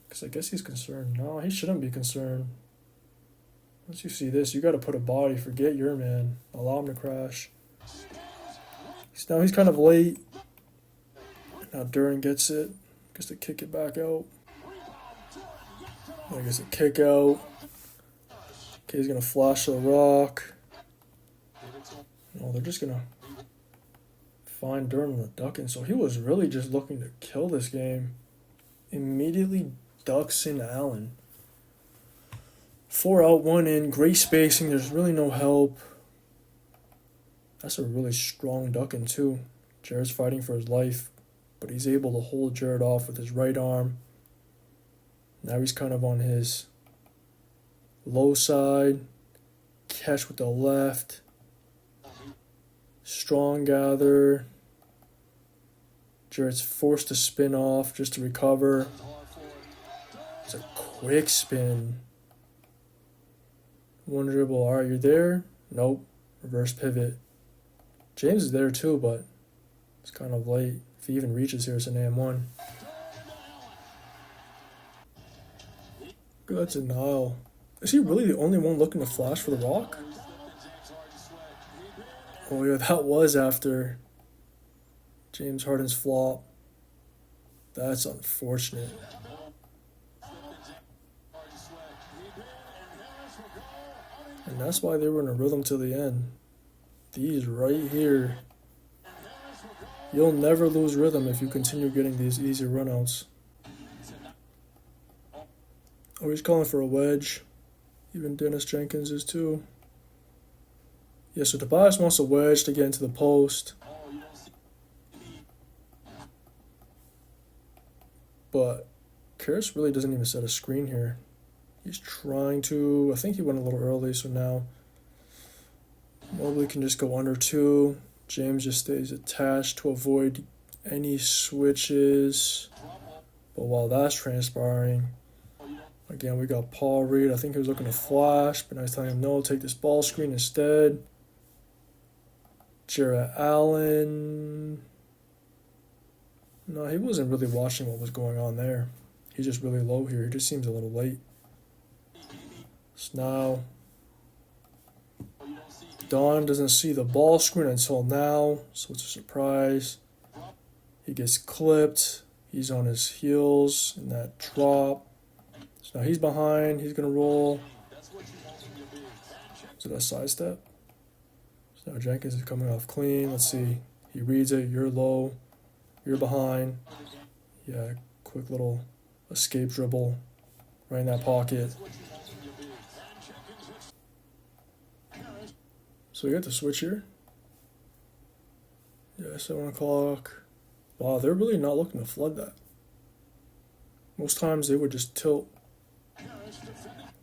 Because I guess he's concerned. No, he shouldn't be concerned. Once you see this, you got to put a body. Forget your man. Allow him to crash. Now he's kind of late. Now Duran gets it. Gets to kick it back out. I guess a kick out. Okay, he's going to flash the rock. No, they're just going to find Duran on the ducking. So he was really just looking to kill this game. Immediately ducks in Allen. 4 out, 1 in. Great spacing. There's really no help. That's a really strong ducking too. Jared's fighting for his life, but he's able to hold Jared off with his right arm. Now he's kind of on his low side. Catch with the left. Strong gather. Jared's forced to spin off just to recover. It's a quick spin. One dribble. All right, you're there? Nope. Reverse pivot. James is there too, but it's kind of late. If he even reaches here, it's an AM1. Look at that denial. Is he really the only one looking to flash for the rock? Oh yeah, that was after James Harden's flop. That's unfortunate. And that's why they were in a rhythm till the end. These right here. You'll never lose rhythm if you continue getting these easy runouts. Oh, he's calling for a wedge. Even Dennis Jenkins is too. Yeah, so Tobias wants a wedge to get into the post. But Karras really doesn't even set a screen here. He's trying to. I think he went a little early, so now Mobley can just go under 2. James just stays attached to avoid any switches. But while that's transpiring, again, we got Paul Reed. I think he was looking to flash, but now he's telling him, no, take this ball screen instead. Jarrett Allen. No, he wasn't really watching what was going on there. He's just really low here. He just seems a little late. So now, Don doesn't see the ball screen until now, so it's a surprise. He gets clipped. He's on his heels in that drop. So now he's behind. He's going to roll. Is it a side step? So now Jenkins is coming off clean. Let's see. He reads it. You're low. You're behind. Yeah, quick little escape dribble right in that pocket. So we got the switch here. Yeah, 7 o'clock. Wow, they're really not looking to flood that. Most times they would just tilt.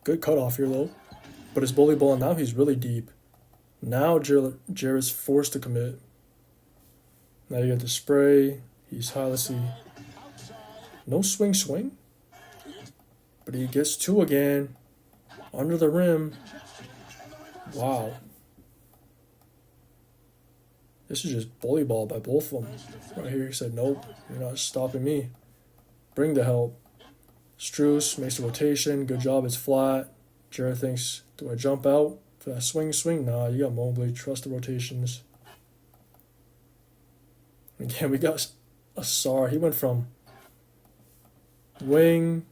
Good cutoff here though. But his bully ball, now he's really deep. Now Jarrett's forced to commit. Now you got the spray. He's high, let's see. No swing. But he gets 2 again. Under the rim. Wow. This is just bully ball by both of them. Right here, he said, nope, you're not stopping me. Bring the help. Strus makes the rotation. Good job, it's flat. Jarrett thinks, do I jump out for that swing? Nah, you got Mobley. Trust the rotations. Again, we got Asar. He went from wing,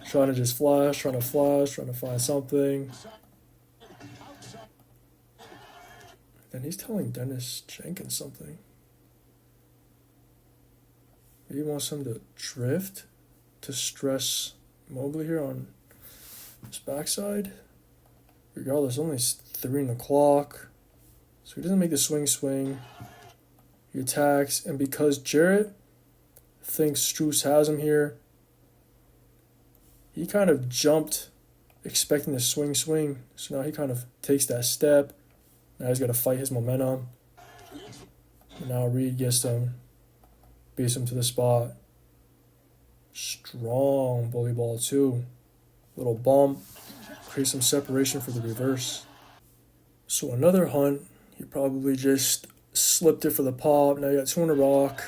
trying to just flash, trying to find something. Then he's telling Dennis Jenkins something. He wants him to drift to stress Mobley here on his backside. Regardless, only 3 o'clock. So he doesn't make the swing. He attacks, and because Jarrett thinks Strus has him here, he kind of jumped expecting the swing. So now he kind of takes that step. Now he's got to fight his momentum. And now Reed gets him. Beats him to the spot. Strong bully ball too. Little bump. Creates some separation for the reverse. So another hunt. He probably just slipped it for the pop. Now you got 2 on the rock.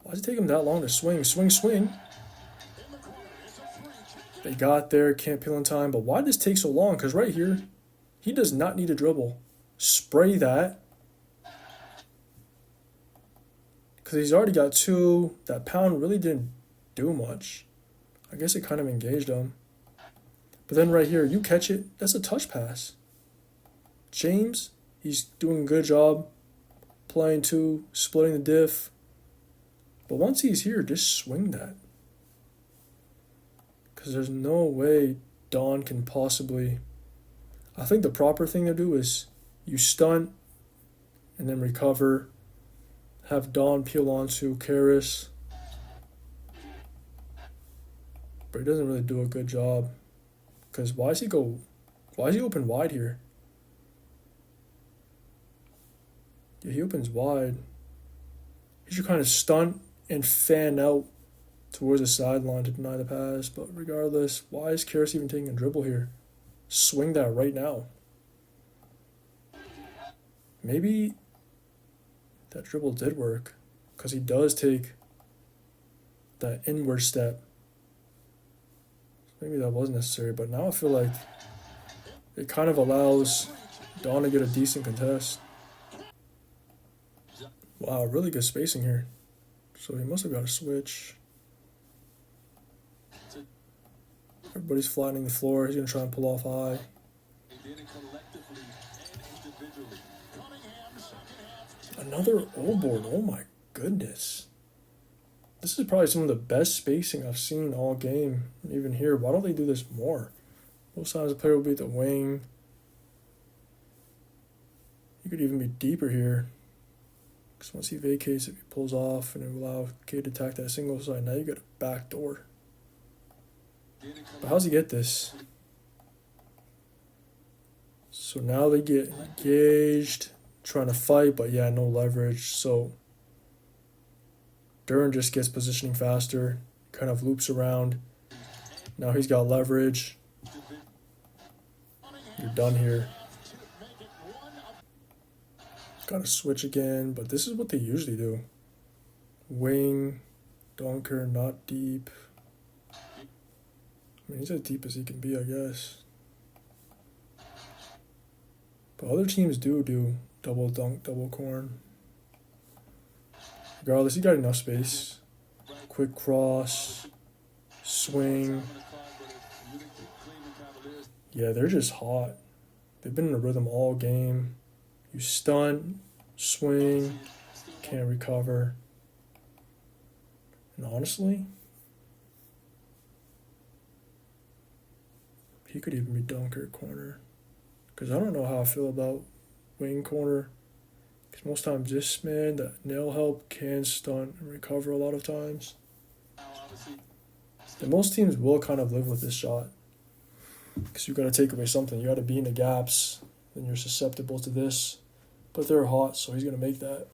Why does it take him that long to swing? Swing. They got there. Can't peel in time. But why did this take so long? Because right here, he does not need a dribble. Spray that. Because he's already got 2. That pound really didn't do much. I guess it kind of engaged him. But then right here, you catch it. That's a touch pass. James, he's doing a good job playing 2, splitting the diff. But once he's here, just swing that. Because there's no way Don can possibly... I think the proper thing to do is you stunt and then recover. Have Don peel onto Karras. But he doesn't really do a good job. Because why is he open wide here? Yeah, he opens wide. He should kind of stunt and fan out towards the sideline to deny the pass. But regardless, why is Karras even taking a dribble here? Swing that right now. Maybe that dribble did work because he does take that inward step. Maybe that was necessary, but now I feel like it kind of allows Don to get a decent contest. Wow, really good spacing here. So he must have got a switch. Everybody's flattening the floor. He's going to try and pull off high. Another O board. Oh my goodness. This is probably some of the best spacing I've seen all game. Even here. Why don't they do this more? Most times the player will be at the wing. You could even be deeper here. Because once he vacates, if he pulls off and it will allow K to attack that single side, now you got a back door. But how's he get this? So now they get engaged, trying to fight, but yeah, no leverage. So Duran just gets positioning faster, kind of loops around. Now he's got leverage. You're done here. Gotta switch again, but this is what they usually do. Wing, dunker, not deep. I mean, he's as deep as he can be, I guess. But other teams do double dunk, double corn. Regardless, he got enough space. Quick cross, swing. Yeah, they're just hot. They've been in a rhythm all game. You stunt, swing, can't recover. And honestly, he could even be dunker corner. Because I don't know how I feel about wing corner. Because most times this man, that nail help, can stunt and recover a lot of times. And most teams will kind of live with this shot. Because you got to take away something. You got to be in the gaps. Then you're susceptible to this. But they're hot, so he's going to make that.